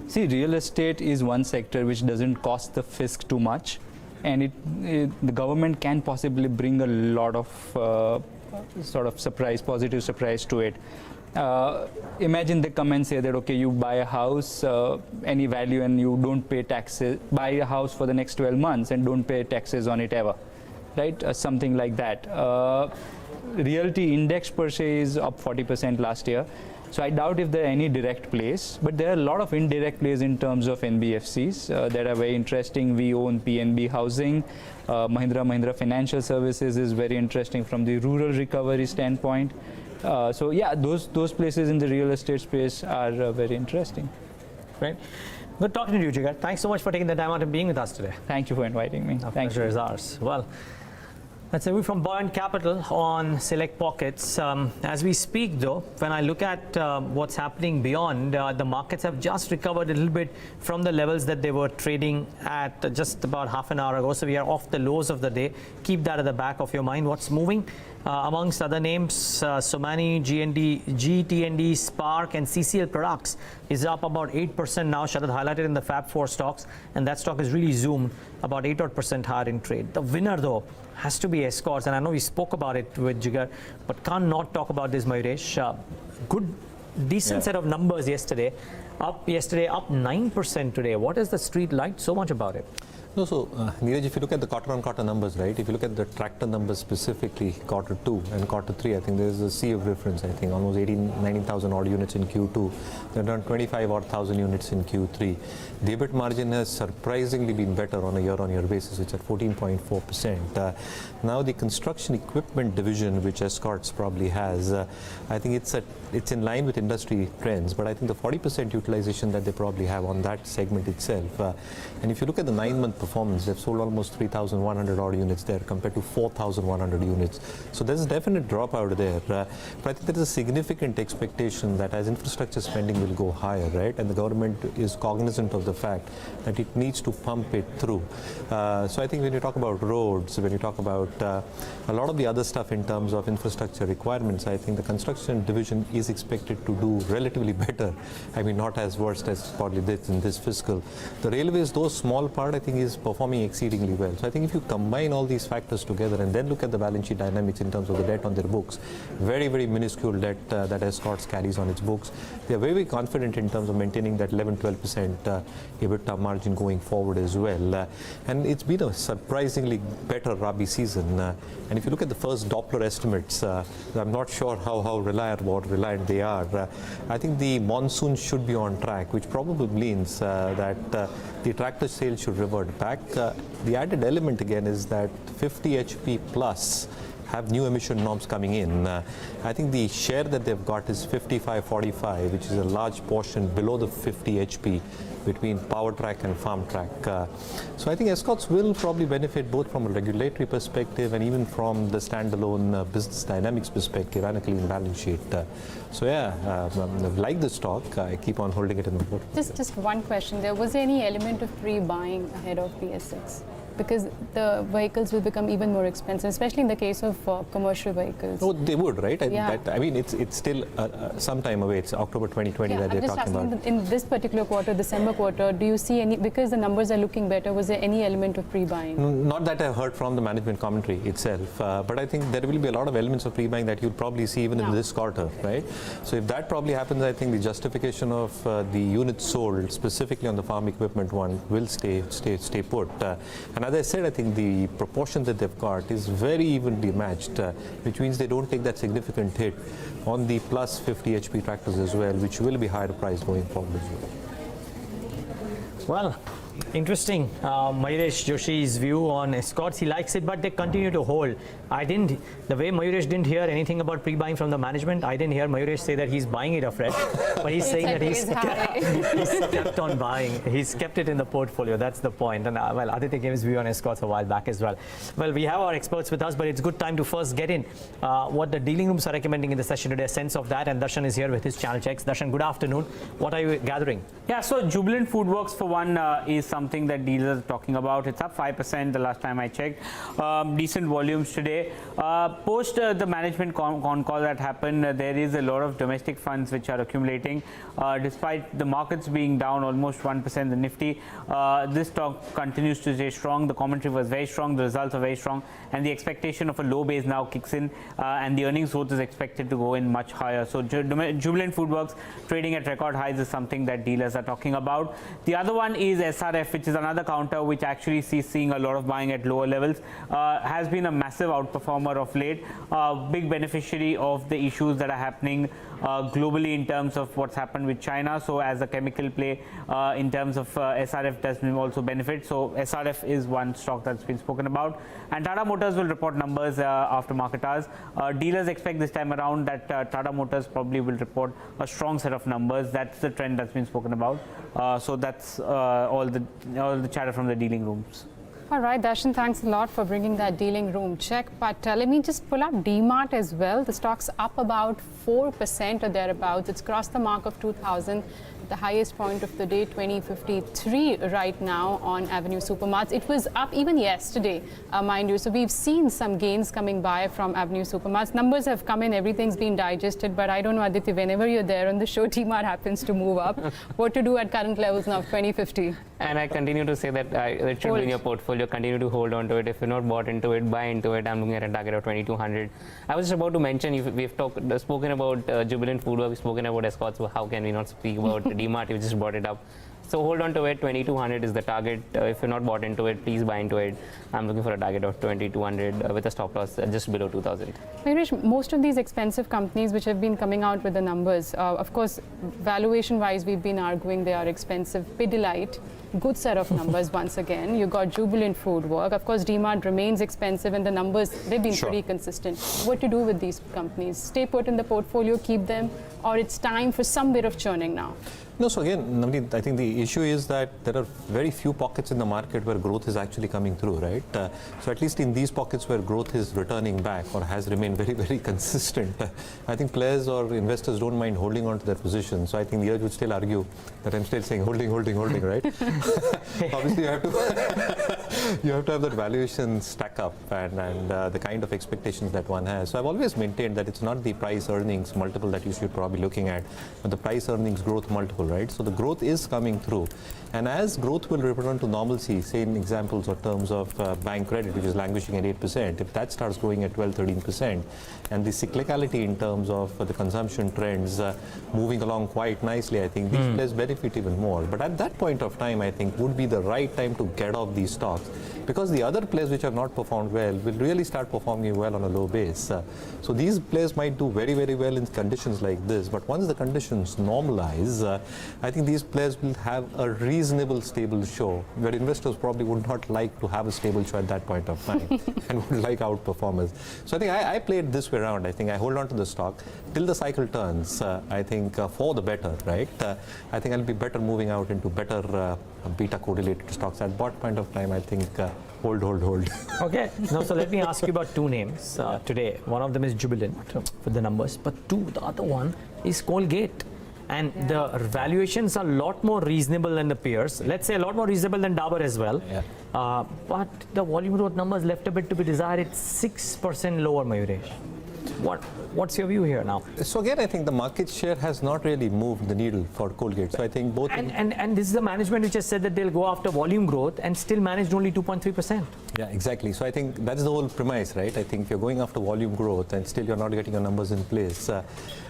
See, real estate is one sector which doesn't cost the fisc too much, and the government can possibly bring a lot of sort of positive surprise to it. Imagine they come and say that, okay, you buy a house, any value, and you don't pay taxes, buy a house for the next 12 months and don't pay taxes on it ever, right? Something like that. Realty index per se is up 40% last year. So I doubt if there are any direct plays, but there are a lot of indirect plays in terms of NBFCs that are very interesting. We own PNB Housing. Mahindra Financial Services is very interesting from the rural recovery standpoint. So yeah, those places in the real estate space are very interesting. Right. Good talking to you, Jigar. Thanks so much for taking the time out and being with us today. Thank you for inviting me. Our pleasure is ours. Well, that's a move from Buoyant Capital on select pockets. As we speak, though, when I look at what's happening beyond, the markets have just recovered a little bit from the levels that they were trading at just about half an hour ago. So we are off the lows of the day. Keep that at the back of your mind. What's moving? Amongst other names, Somani, GTND, Spark and CCL Products is up about 8% now. Sharad highlighted in the Fab4 stocks, and that stock has really zoomed about 8% higher in trade. The winner, though, has to be Escorts, and I know we spoke about it with Jigar, but can't not talk about this, Mayuresh. Decent set of numbers yesterday. Up 9% today. What is the street liked so much about it? No, so Neeraj, if you look at the quarter-on-quarter numbers, right, if you look at the tractor numbers specifically, quarter 2 and quarter 3, I think there's a sea of difference. I think almost 19,000 odd units in Q2, then around 25 odd thousand units in Q3. The EBIT margin has surprisingly been better on a year-on-year basis. It's at 14.4%. Now the construction equipment division, which Escorts probably has, I think it's in line with industry trends, but I think the 40% utilization that they probably have on that segment itself. And if you look at the 9-month performance, they've sold almost 3,100 odd units there compared to 4,100 units. So there's a definite drop out there. But I think there is a significant expectation that as infrastructure spending will go higher, right, and the government is cognizant of the fact that it needs to pump it through. So I think when you talk about roads, when you talk about a lot of the other stuff in terms of infrastructure requirements, I think the construction division is expected to do relatively better. I mean, not as worst as probably this in this fiscal. The railways, though small part, I think is performing exceedingly well. So I think if you combine all these factors together and then look at the balance sheet dynamics in terms of the debt on their books, very, very minuscule debt that Escorts carries on its books. They are very, very confident in terms of maintaining that 11-12% EBITDA margin going forward as well. And it's been a surprisingly better Rabi season. And if you look at the first Doppler estimates, I'm not sure how reliant they are. I think the monsoon should be on track, which probably means that the tractor sales should revert back. The added element again is that 50 HP plus have new emission norms coming in, I think the share that they've got is 55-45, which is a large portion below the 50 HP between power track and farm track. So I think Escorts will probably benefit both from a regulatory perspective and even from the standalone business dynamics perspective and a clean balance sheet. So yeah, like the stock, I keep on holding it in the portfolio. Just one question there. Was there any element of pre-buying ahead of BS6? Because the vehicles will become even more expensive, especially in the case of commercial vehicles. Oh, they would, right? Yeah. I mean, it's still some time away. It's October 2020 that they're talking about. In this particular quarter, December quarter, do you see any, because the numbers are looking better, was there any element of pre-buying? Not that I heard from the management commentary itself, but I think there will be a lot of elements of pre-buying that you'll probably see even in this quarter, right? So if that probably happens, I think the justification of the units sold, specifically on the farm equipment one, will stay put. And as I said, I think the proportion that they've got is very evenly matched, which means they don't take that significant hit on the plus 50 HP tractors as well, which will be higher priced going forward as well. Well, interesting. Mayuresh Joshi's view on Escorts, he likes it, but they continue to hold. The way Mayuresh didn't hear anything about pre-buying from the management, I didn't hear Mayuresh say that he's buying it afresh, but he's saying that he's kept on buying. He's kept it in the portfolio. That's the point. And well, Aditya gave his view on Escorts a while back as well. Well, we have our experts with us, but it's good time to first get in what the dealing rooms are recommending in the session today, a sense of that. And Darshan is here with his channel checks. Darshan, good afternoon. What are you gathering? Yeah, so Jubilant FoodWorks for one is something that dealers are talking about. It's up 5% the last time I checked. Decent volumes today. Post the management con call that happened, there is a lot of domestic funds which are accumulating. Despite the markets being down almost 1%, the Nifty, this stock continues to stay strong. The commentary was very strong, the results are very strong, and the expectation of a low base now kicks in, and the earnings growth is expected to go in much higher. So Jubilant FoodWorks trading at record highs is something that dealers are talking about. The other one is SRF, which is another counter which actually seeing a lot of buying at lower levels, has been a massive outperformer of late, big beneficiary of the issues that are happening globally in terms of what's happened with China. So as a chemical play in terms of SRF does also benefit. So SRF is one stock that's been spoken about. And Tata Motors will report numbers after market hours. Dealers expect this time around that Tata Motors probably will report a strong set of numbers. That's the trend that's been spoken about. So that's all the chatter from the dealing rooms. All right, Darshan, thanks a lot for bringing that dealing room check. But let me just pull up DMart as well. The stock's up about 4% or thereabouts. It's crossed the mark of 2,000. The highest point of the day, 2053 right now on Avenue Supermarts. It was up even yesterday, mind you. So we've seen some gains coming by from Avenue Supermarts. Numbers have come in, everything's been digested, but I don't know, Aditya, whenever you're there on the show, DMart happens to move up. What to do at current levels now, 2050? And I continue to say that it should be in your portfolio, continue to hold on to it. If you're not bought into it, buy into it. I'm looking at a target of 2200. I was just about to mention, we've spoken about Jubilant FoodWorks, we've spoken about Escorts, so how can we not speak about DMart? You just brought it up. So hold on to it. 2200 is the target. If you're not bought into it, please buy into it. I'm looking for a target of 2200 with a stop loss just below 2000. Mayuresh, most of these expensive companies which have been coming out with the numbers, of course, valuation-wise, we've been arguing they are expensive. Pidilite, good set of numbers once again. You got Jubilant FoodWorks. Of course, DMart remains expensive, and the numbers, they've been pretty consistent. What to do with these companies? Stay put in the portfolio, keep them, or it's time for some bit of churning now? No, so again, Navneet, I think the issue is that there are very few pockets in the market where growth is actually coming through, right? So at least in these pockets where growth is returning back or has remained very, very consistent, I think players or investors don't mind holding on to their position. So I think the urge would still argue that I'm still saying holding, right? Obviously, you have to have that valuation stack up and the kind of expectations that one has. So I've always maintained that it's not the price earnings multiple that you should probably be looking at, but the price earnings growth multiple. Right? So the growth is coming through, and as growth will return to normalcy, say in examples or terms of bank credit, which is languishing at 8%, if that starts growing at 12-13%, and the cyclicality in terms of the consumption trends moving along quite nicely, I think these players benefit even more. But at that point of time, I think would be the right time to get off these stocks, because the other players which have not performed well will really start performing well on a low base. So these players might do very, very well in conditions like this, but once the conditions normalize, I think these players will have a reasonable stable show, where investors probably would not like to have a stable show at that point of time and would like outperformers. So I think I play it this way around. I think I hold on to the stock till the cycle turns. I think for the better, right? I think I'll be better moving out into better beta correlated stocks. At what point of time, I think hold. Okay. Now, so let me ask you about two names today. One of them is Jubilant with the numbers, but the other one is Colgate. And the valuations are a lot more reasonable than the peers. Let's say a lot more reasonable than Dabur as well. Yeah. But the volume growth numbers left a bit to be desired. It's 6% lower, Mayuresh. What's your view here now? So again, I think the market share has not really moved the needle for Colgate. So I think both... And this is the management which has said that they'll go after volume growth and still managed only 2.3%. Yeah, exactly. So I think that's the whole premise, right? I think if you're going after volume growth and still you're not getting your numbers in place,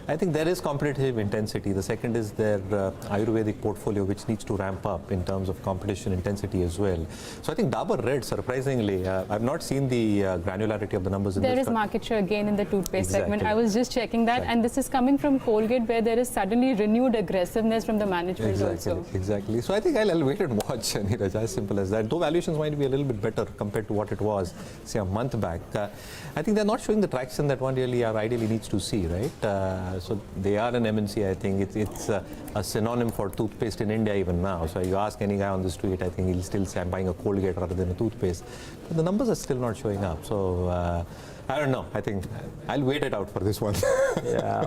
I think there is competitive intensity. The second is their Ayurvedic portfolio, which needs to ramp up in terms of competition intensity as well. So I think Dabur Red, surprisingly, I've not seen the granularity of the numbers in this. There is market share again in the toothpaste segment. I was just checking that, and this is coming from Colgate, where there is suddenly renewed aggressiveness from the management also. Exactly. So I think I'll wait and watch, Neeraj, as simple as that. Though valuations might be a little bit better compared to what it was, say, a month back. I think they're not showing the traction that one really ideally needs to see, right? So they are an MNC. I think it's a synonym for toothpaste in India even now. So you ask any guy on the street, I think he'll still say I'm buying a Colgate rather than a toothpaste. But the numbers are still not showing up. So I don't know. I think I'll wait it out for this one. Yeah,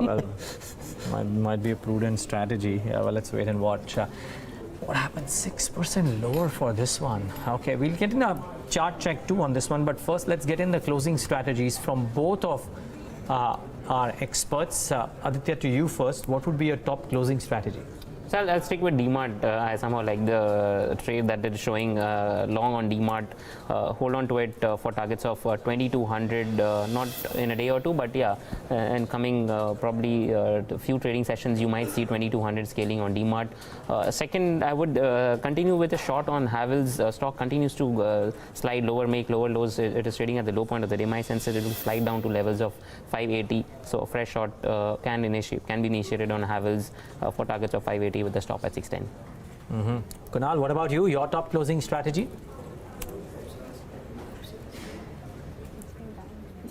well, might be a prudent strategy. Yeah, well, let's wait and watch. What happened? 6% lower for this one. Okay, we'll get in a chart check too on this one. But first, let's get in the closing strategies from both of our experts. Aditya, to you first. What would be your top closing strategy? So I'll stick with DMart. I somehow like the trade that is showing long on DMart. Hold on to it for targets of 2200, not in a day or two, but yeah, and coming probably a few trading sessions, you might see 2200 scaling on DMart. Second, I would continue with a short on Havells. Stock continues to slide lower, make lower lows. It is trading at the low point of the day. My sense is it will slide down to levels of 580. So a fresh short can be initiated on Havells for targets of 580 with the stop at 610. Kunal, what about you? Your top closing strategy?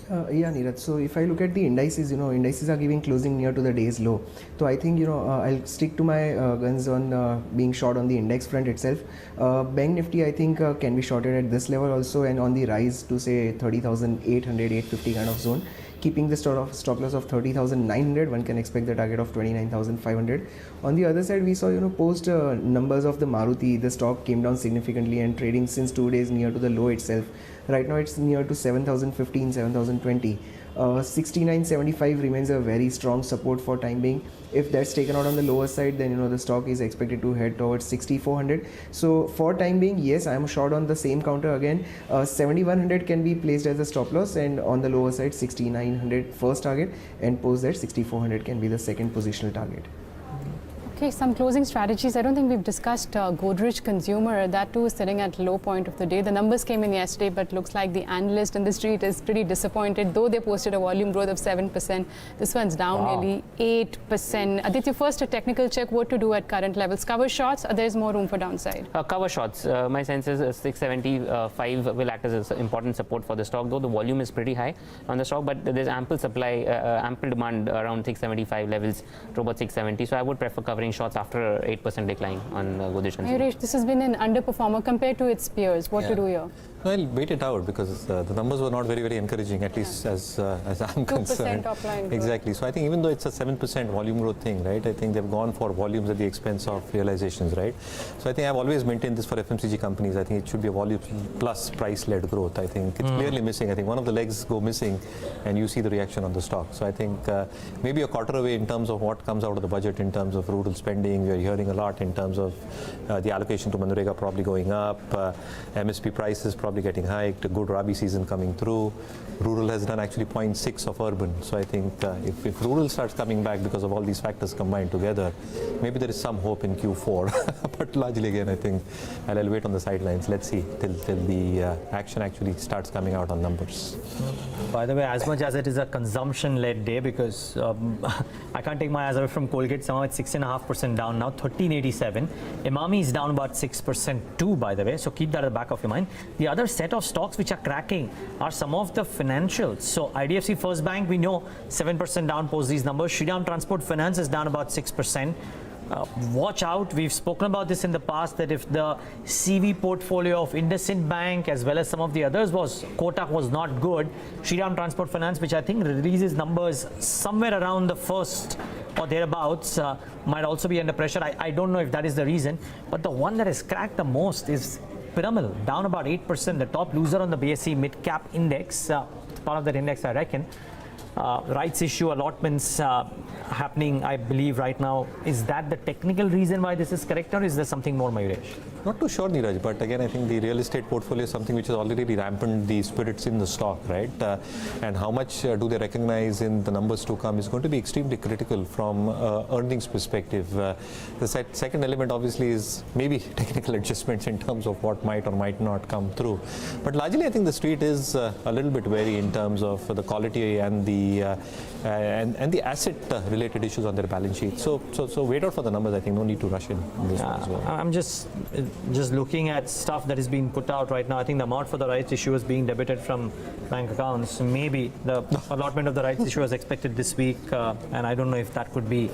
Yeah, Neeraj. So if I look at the indices, indices are giving closing near to the day's low. So I think, I'll stick to my guns on being short on the index front itself. Bank Nifty, I think, can be shorted at this level also, and on the rise to say 30,800, 850 kind of zone. Keeping the stop loss of 30,900, one can expect the target of 29,500. On the other side, we saw, post numbers of the Maruti, the stock came down significantly and trading since 2 days near to the low itself. Right now, it's near to 7,015, 7,020. 69.75 remains a very strong support for time being. If that's taken out on the lower side, then the stock is expected to head towards 6,400. So for time being, yes, I am short on the same counter again. 7,100 can be placed as a stop loss, and on the lower side 6,900 first target, and post that 6,400 can be the second positional target. Okay, some closing strategies. I don't think we've discussed Godrej Consumer. That too is sitting at low point of the day. The numbers came in yesterday, but looks like the analyst in the street is pretty disappointed. Though they posted a volume growth of 7%, this one's down nearly 8%. Aditya, first a technical check. What to do at current levels? Cover shorts, or there's more room for downside? Cover shorts. My sense is 675 will act as an important support for the stock, though the volume is pretty high on the stock, but there's ample supply, ample demand around 675 levels to about 670. So I would prefer covering shorts after 8% decline on Godrej Consumer. Mayuresh, this has been an underperformer compared to its peers. What to do here? Well, wait it out, because the numbers were not very encouraging, at least as I'm concerned. 2% top line growth. Exactly. So I think even though it's a 7% volume growth thing, right, I think they've gone for volumes at the expense of realizations, right? So I think I've always maintained this for FMCG companies. I think it should be a volume plus price-led growth. I think it's clearly missing. I think one of the legs go missing, and you see the reaction on the stock. So I think maybe a quarter away in terms of what comes out of the budget in terms of rural spending. We're hearing a lot in terms of the allocation to Manrega probably going up, MSP prices probably getting hiked, a good Rabi season coming through. Rural has done actually 0.6 of urban. So I think if rural starts coming back because of all these factors combined together, maybe there is some hope in Q4. But largely again, I think I'll wait on the sidelines. Let's see till the action actually starts coming out on numbers. By the way, as much as it is a consumption-led day, because I can't take my eyes away from Colgate, somehow it's 6.5% 2.5% down now, 1387. Emami is down about 6% too, by the way, so keep that at the back of your mind. The other set of stocks which are cracking are some of the financials. So IDFC First Bank, we know 7% down post these numbers. Shriram Transport Finance is down about 6%. Watch out, we've spoken about this in the past, that if the CV portfolio of IndusInd Bank as well as some of the others Kotak was not good, Shriram Transport Finance, which I think releases numbers somewhere around the 1st or thereabouts, might also be under pressure. I don't know if that is the reason, but the one that has cracked the most is Piramal, down about 8%, the top loser on the BSE mid-cap index, part of that index I reckon. Rights issue allotments happening, I believe, right now. Is that the technical reason why this is correct, or is there something more, Mayuresh? Not too sure, Neeraj, but again, I think the real estate portfolio is something which has already dampened the spirits in the stock, right? And how much do they recognize in the numbers to come is going to be extremely critical from earnings perspective. The second element, obviously, is maybe technical adjustments in terms of what might or might not come through. But largely, I think the street is a little bit wary in terms of the quality and the asset-related issues on their balance sheet. So wait out for the numbers. I think no need to rush in this one as well. I'm just looking at stuff that is being put out right now. I think the amount for the rights issue is being debited from bank accounts. Maybe the allotment of the rights issue is expected this week, and I don't know if that could be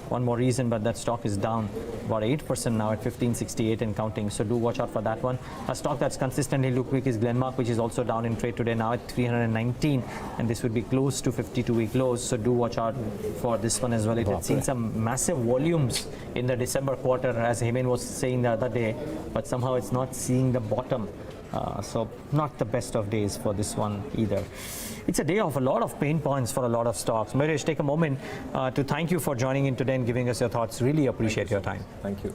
one more reason, but that stock is down about 8% now at 1568 and counting. So do watch out for that one. A stock that's consistently looked weak is Glenmark, which is also down in trade today now at 319, and this would be close to 52-week lows. So do watch out for this one as well. It had seen some massive volumes in the December quarter, as Hemant was saying the other day, but somehow it's not seeing the bottom. So not the best of days for this one either. It's a day of a lot of pain points for a lot of stocks. Mayuresh, take a moment to thank you for joining in today and giving us your thoughts. Really appreciate your time. Thank you.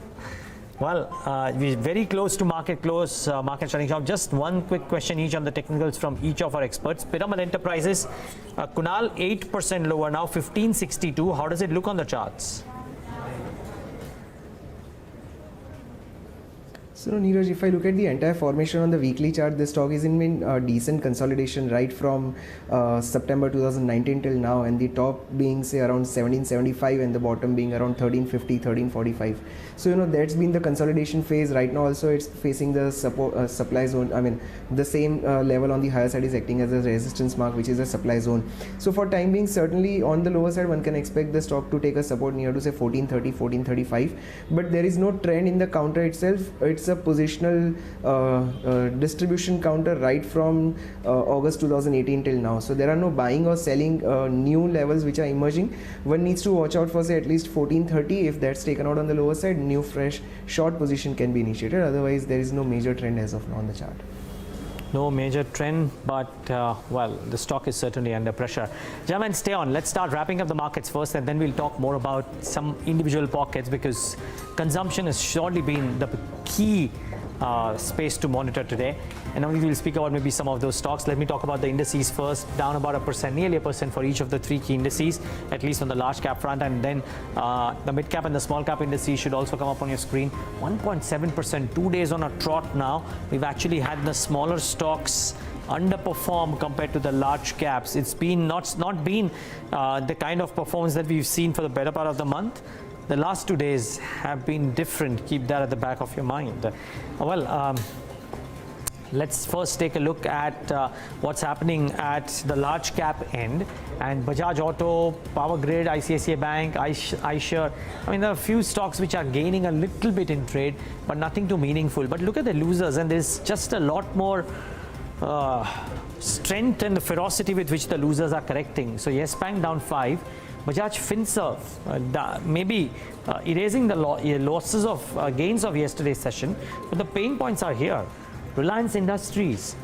Well, we're very close to market close, market shutting off. Just one quick question each on the technicals from each of our experts. Piramal Enterprises, Kunal, 8% lower now, 1562. How does it look on the charts? So Neeraj, if I look at the entire formation on the weekly chart, the stock is in decent consolidation right from September 2019 till now, and the top being say around 1775 and the bottom being around 1350, 1345. So that's been the consolidation phase. Right now also it's facing the supply zone. I mean the same level on the higher side is acting as a resistance mark, which is a supply zone. So for time being, certainly on the lower side one can expect the stock to take a support near to say 1430, 1435. But there is no trend in the counter itself. It's a positional distribution counter right from August 2018 till now. So there are no buying or selling new levels which are emerging. One needs to watch out for say at least 1430. If that's taken out on the lower side, new fresh short position can be initiated. Otherwise there is no major trend as of now on the chart. No major trend, but well, the stock is certainly under pressure. Gentlemen, stay on. Let's start wrapping up the markets first, and then we'll talk more about some individual pockets, because consumption has surely been the key space to monitor today. And now we will speak about maybe some of those stocks. Let me talk about the indices first. Down about 1%, nearly 1% for each of the three key indices, at least on the large cap front, and then the mid cap and the small cap indices should also come up on your screen. 1.7%, 2 days on a trot now. We've actually had the smaller stocks underperform compared to the large caps. It's been not been the kind of performance that we've seen for the better part of the month. The last 2 days have been different. Keep that at the back of your mind. Well, let's first take a look at what's happening at the large cap end. And Bajaj Auto, Power Grid, ICICI Bank, iShares. I mean, there are a few stocks which are gaining a little bit in trade, but nothing too meaningful. But look at the losers, and there's just a lot more strength and the ferocity with which the losers are correcting. So Yes Bank down 5. Bajaj Finserv maybe erasing the losses of gains of yesterday's session, but the pain points are here. Reliance Industries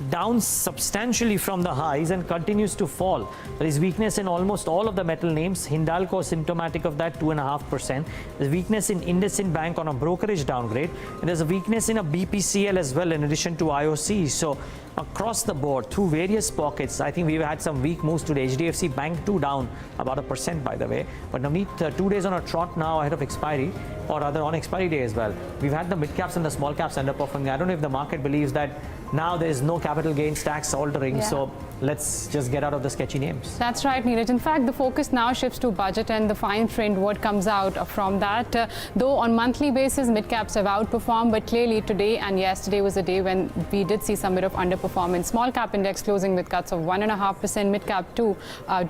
down substantially from the highs and continues to fall. There is weakness in almost all of the metal names. Hindalco symptomatic of that, 2.5%. There's weakness in IndusInd Bank on a brokerage downgrade, and there's a weakness in a BPCL as well, in addition to IOC. So across the board, through various pockets, I think we've had some weak moves today. HDFC Bank 2 down about 1%, by the way. But Navneet, 2 days on a trot now ahead of expiry, or rather on expiry day as well. We've had the mid caps and the small caps underperforming. I don't know if the market believes that now there is no capital gains tax altering. Yeah. So let's just get out of the sketchy names. That's right, Neeraj. In fact, the focus now shifts to budget and the fine print, what comes out from that. Though on monthly basis, mid-caps have outperformed, but clearly today and yesterday was a day when we did see some bit of underperformance. Small cap index closing with cuts of 1.5%, mid-cap 2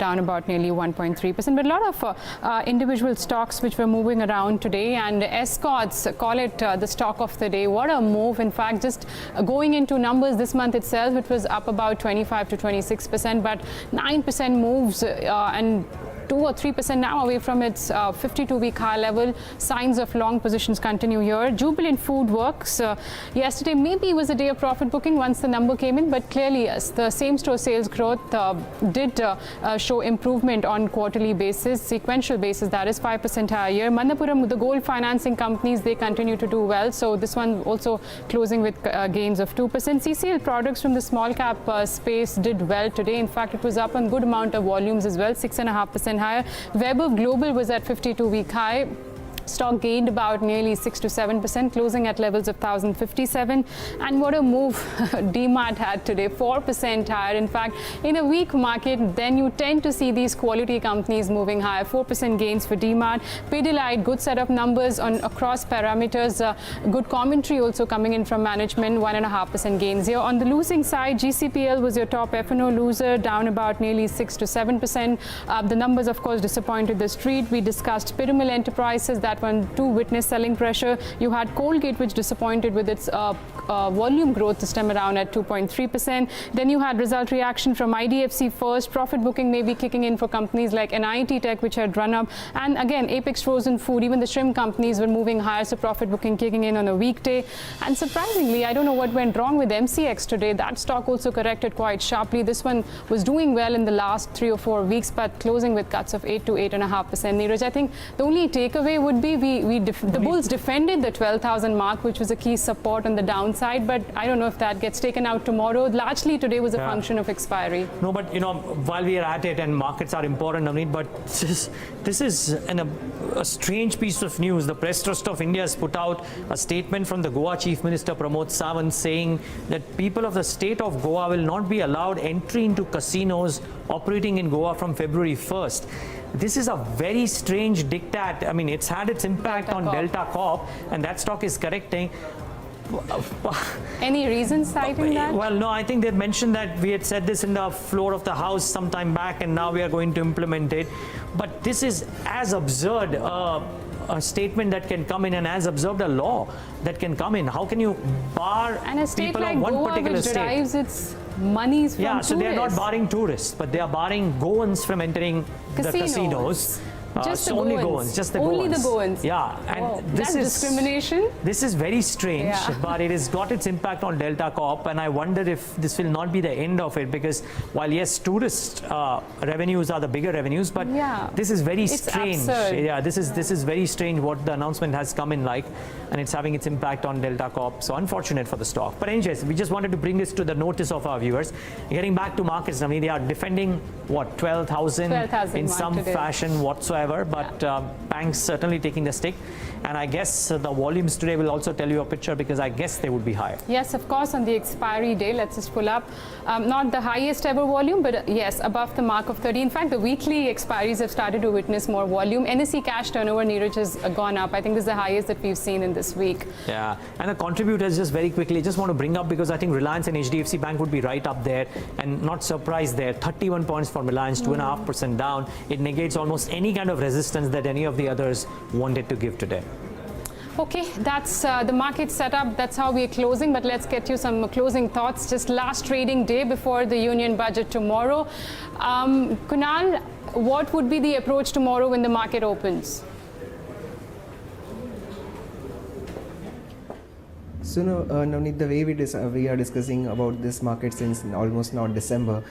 down about nearly 1.3%. But a lot of individual stocks which were moving around today, and Escorts, call it the stock of the day. What a move. In fact, just going into numbers this month itself, it was up about 25 to 26%, but 9% moves and 2 or 3% now away from its 52-week high level. Signs of long positions continue here. Jubilant Food Works. Yesterday maybe was a day of profit booking once the number came in, but clearly yes, the same-store sales growth did show improvement on quarterly basis, sequential basis, that is 5% higher. Manappuram, the gold financing companies, they continue to do well. So this one also closing with gains of 2%. CCL products from the small cap space did well today. In fact, it was up on good amount of volumes as well, 6.5% higher. Weber Global was at 52-week high. Stock gained about nearly 6 to 7%, closing at levels of 1,057. And what a move DMart had today, 4% higher. In fact, in a weak market, then you tend to see these quality companies moving higher. 4% gains for DMart. Pidilite, good set of numbers on across parameters. Good commentary also coming in from management, 1.5% gains here. On the losing side, GCPL was your top F&O loser, down about nearly 6 to 7%. The numbers, of course, disappointed the street. We discussed Piramal Enterprises, that one too witnessed selling pressure. You had Colgate, which disappointed with its volume growth this time around at 2.3%. Then you had result reaction from IDFC First. Profit booking may be kicking in for companies like NIT Tech, which had run up. And again, Apex Frozen Food, even the shrimp companies were moving higher, so profit booking kicking in on a weekday. And surprisingly, I don't know what went wrong with MCX today. That stock also corrected quite sharply. This one was doing well in the last 3 or 4 weeks, but closing with cuts of 8 to 8.5%. Neeraj, I think the only takeaway would be the bulls defended the 12,000 mark, which was a key support on the downside, but I don't know if that gets taken out tomorrow. Largely today was a function of expiry. No, but you know, while we are at it, and markets are important, Navneet, but this is a strange piece of news. The Press Trust of India has put out a statement from the Goa Chief Minister Pramod Sawant saying that people of the state of Goa will not be allowed entry into casinos operating in Goa from February 1st. This is a very strange diktat. I mean, it's had its impact on Delta Corp, and that stock is correcting. Any reason citing that? Well, no, I think they've mentioned that we had said this in the floor of the House some time back, and now we are going to implement it. But this is as absurd a statement that can come in, and as absurd a law that can come in. How can you bar and a state people like of one Goa, particular which state? derives its monies from so they are not tourists. barring tourists, but they are barring Goans from entering the casinos. Just the only Goans. Goans, just the Only Goans. the Goans. Yeah, and Whoa. this That's is discrimination. This is very strange, but it has got its impact on Delta Corp, and I wonder if this will not be the end of it, because while yes, tourist revenues are the bigger revenues, but this is very strange. Absurd. Yeah, this is very strange what the announcement has come in like, and it's having its impact on Delta Corp. So unfortunate for the stock. But anyways, we just wanted to bring this to the notice of our viewers. Getting back to markets, I mean, they are defending what 12,000 in some fashion whatsoever, but banks certainly taking the stick, and I guess the volumes today will also tell you a picture, because I guess they would be higher. Yes, of course, on the expiry day, let's just pull up, not the highest ever volume, but yes, above the mark of 30. In fact, the weekly expiries have started to witness more volume. NSE cash turnover, Neeraj, has gone up. I think this is the highest that we've seen in this week. Yeah, and the contributors, just very quickly, just want to bring up, because I think Reliance and HDFC Bank would be right up there, and not surprised there. 31 points for Reliance, 2.5% down. It negates almost any kind of resistance that any of the others wanted to give today. Okay, that's the market setup. That's how we're closing, but let's get you some closing thoughts. Just last trading day before the union budget tomorrow. Kunal, what would be the approach tomorrow when the market opens? So Navneet, the way we are discussing about this market since almost now December,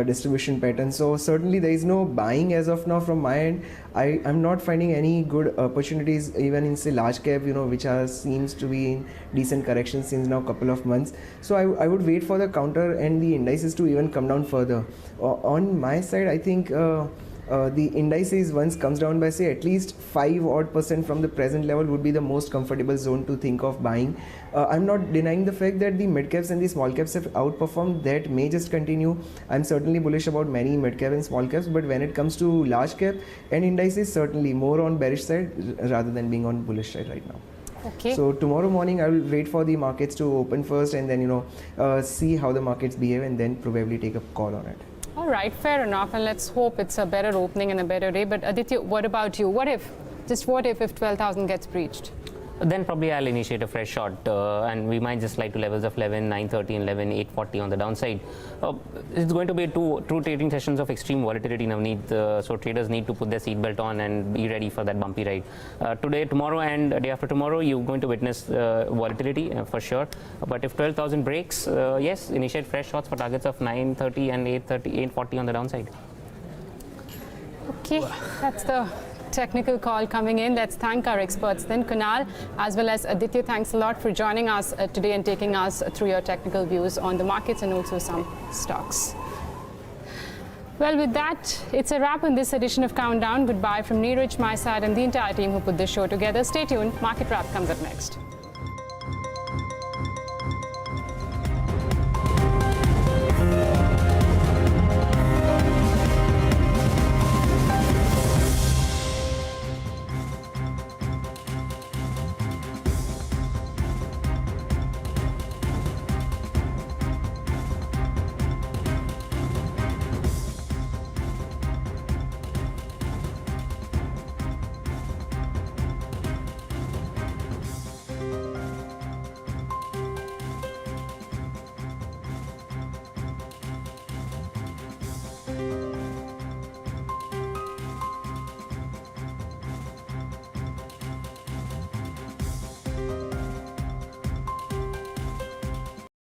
distribution pattern. So certainly there is no buying as of now from my end. I'm not finding any good opportunities even in say large cap, which seems to be in decent correction since now couple of months. So I would wait for the counter and the indices to even come down further. On my side, I think the indices once comes down by say at least 5% from the present level would be the most comfortable zone to think of buying. I'm not denying the fact that the mid caps and the small caps have outperformed. That may just continue. I'm certainly bullish about many mid cap and small caps, but when it comes to large cap and indices, certainly more on bearish side rather than being on bullish side right now. Okay. So tomorrow morning I will wait for the markets to open first, and then see how the markets behave, and then probably take a call on it. All right, fair enough, and let's hope it's a better opening and a better day. But Aditya, what about you? What if 12,000 gets breached? Then probably I'll initiate a fresh short, and we might just slide to levels of 11,930 and 11,840 on the downside. It's going to be two trading sessions of extreme volatility, Navneet, so traders need to put their seatbelt on and be ready for that bumpy ride. Today, tomorrow and day after tomorrow, you're going to witness volatility for sure. But if 12,000 breaks, yes, initiate fresh shots for targets of 930 and 840 on the downside. Okay, that's the technical call coming in. Let's thank our experts then. Kunal as well as Aditya, thanks a lot for joining us today and taking us through your technical views on the markets and also some stocks. Well, with that, it's a wrap on this edition of Countdown. Goodbye from Neeraj, my side, and the entire team who put this show together. Stay tuned. Market Wrap comes up next.